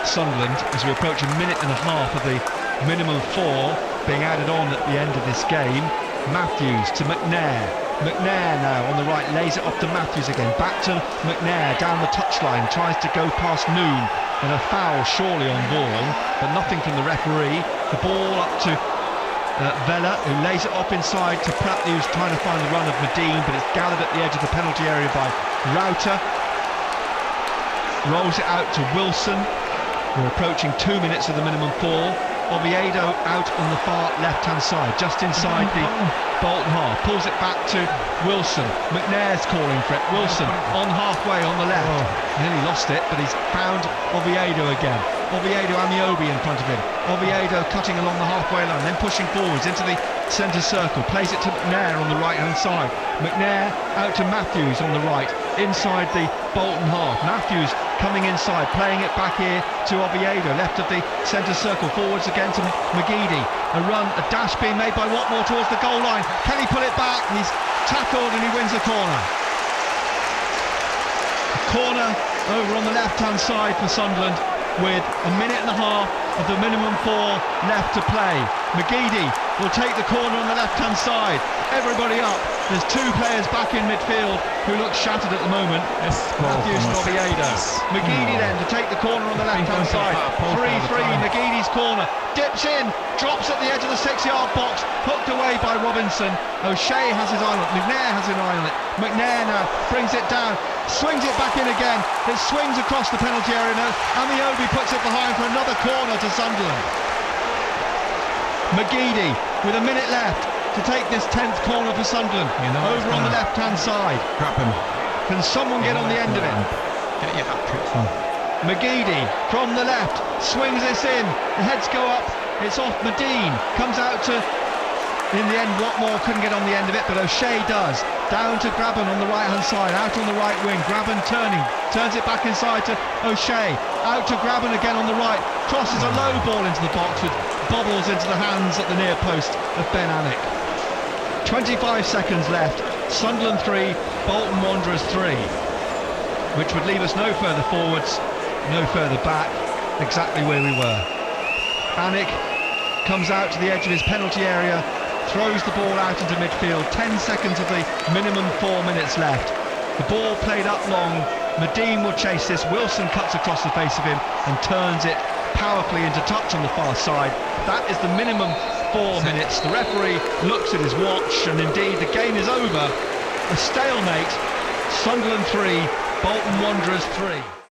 Sunderland as we approach a minute and a half of the minimum 4 being added on at the end of this game. Matthews to McNair. McNair now on the right, lays it off to Matthews again, back to McNair down the touchline, tries to go past Noon, and a foul surely on Vaughan, but nothing from the referee. The ball up to Vela, who lays it off inside to Pratt, who's trying to find the run of Medine, but it's gathered at the edge of the penalty area by Router. Rolls it out to Wilson. We're approaching 2 minutes of the minimum 4. Oviedo out on the far left-hand side, just inside the Bolton half, pulls it back to Wilson. McNair's calling for it. Wilson on halfway on the left. Nearly lost it, but he's found Oviedo again. Oviedo, Amiobi in front of him. Oviedo cutting along the halfway line, then pushing forwards into the centre circle, plays it to McNair on the right-hand side. McNair out to Matthews on the right, inside the Bolton half. Matthews coming inside, playing it back here to Oviedo, left of the centre circle, forwards again to McGeady. A run, a dash being made by Watmore towards the goal line. Can he pull it back? He's tackled and he wins the corner. A corner over on the left-hand side for Sunderland, with a minute and a half of the minimum 4 left to play. McGeady will take the corner on the left-hand side. Everybody up. There's 2 players back in midfield who look shattered at the moment. Matthews and Oviedo. McGeady then to take the corner on the left-hand side. 3-3, McGeady's corner. Dips in, drops at the edge of the 6-yard box, hooked away by Robinson. O'Shea has his eye on it, McNair has an eye on it. McNair now brings it down, swings it back in again. It swings across the penalty area now. Amiobi puts it behind for another corner to Sunderland. McGeady with a minute left to take this 10th corner for Sunderland. Over on the left-hand side. Grab him. Can someone get on the end of it? Get your hat-trick on. McGeady from the left swings this in. The heads go up. It's off Medine. Comes out to, in the end, Watmore couldn't get on the end of it, but O'Shea does. Down to Grabban on the right-hand side, out on the right wing. Grabban turning, turns it back inside to O'Shea. Out to Grabban again on the right. Crosses a low ball into the box with bobbles into the hands at the near post of Ben Anik. 25 seconds left. Sunderland 3, Bolton Wanderers 3, which would leave us no further forwards, no further back, exactly where we were. Anik comes out to the edge of his penalty area, throws the ball out into midfield. 10 seconds of the minimum 4 minutes left. The ball played up long. Medine will chase this. Wilson cuts across the face of him and turns it powerfully into touch on the far side. That is the minimum 4 minutes. The referee looks at his watch, and indeed the game is over. A stalemate. Sunderland 3, Bolton Wanderers 3.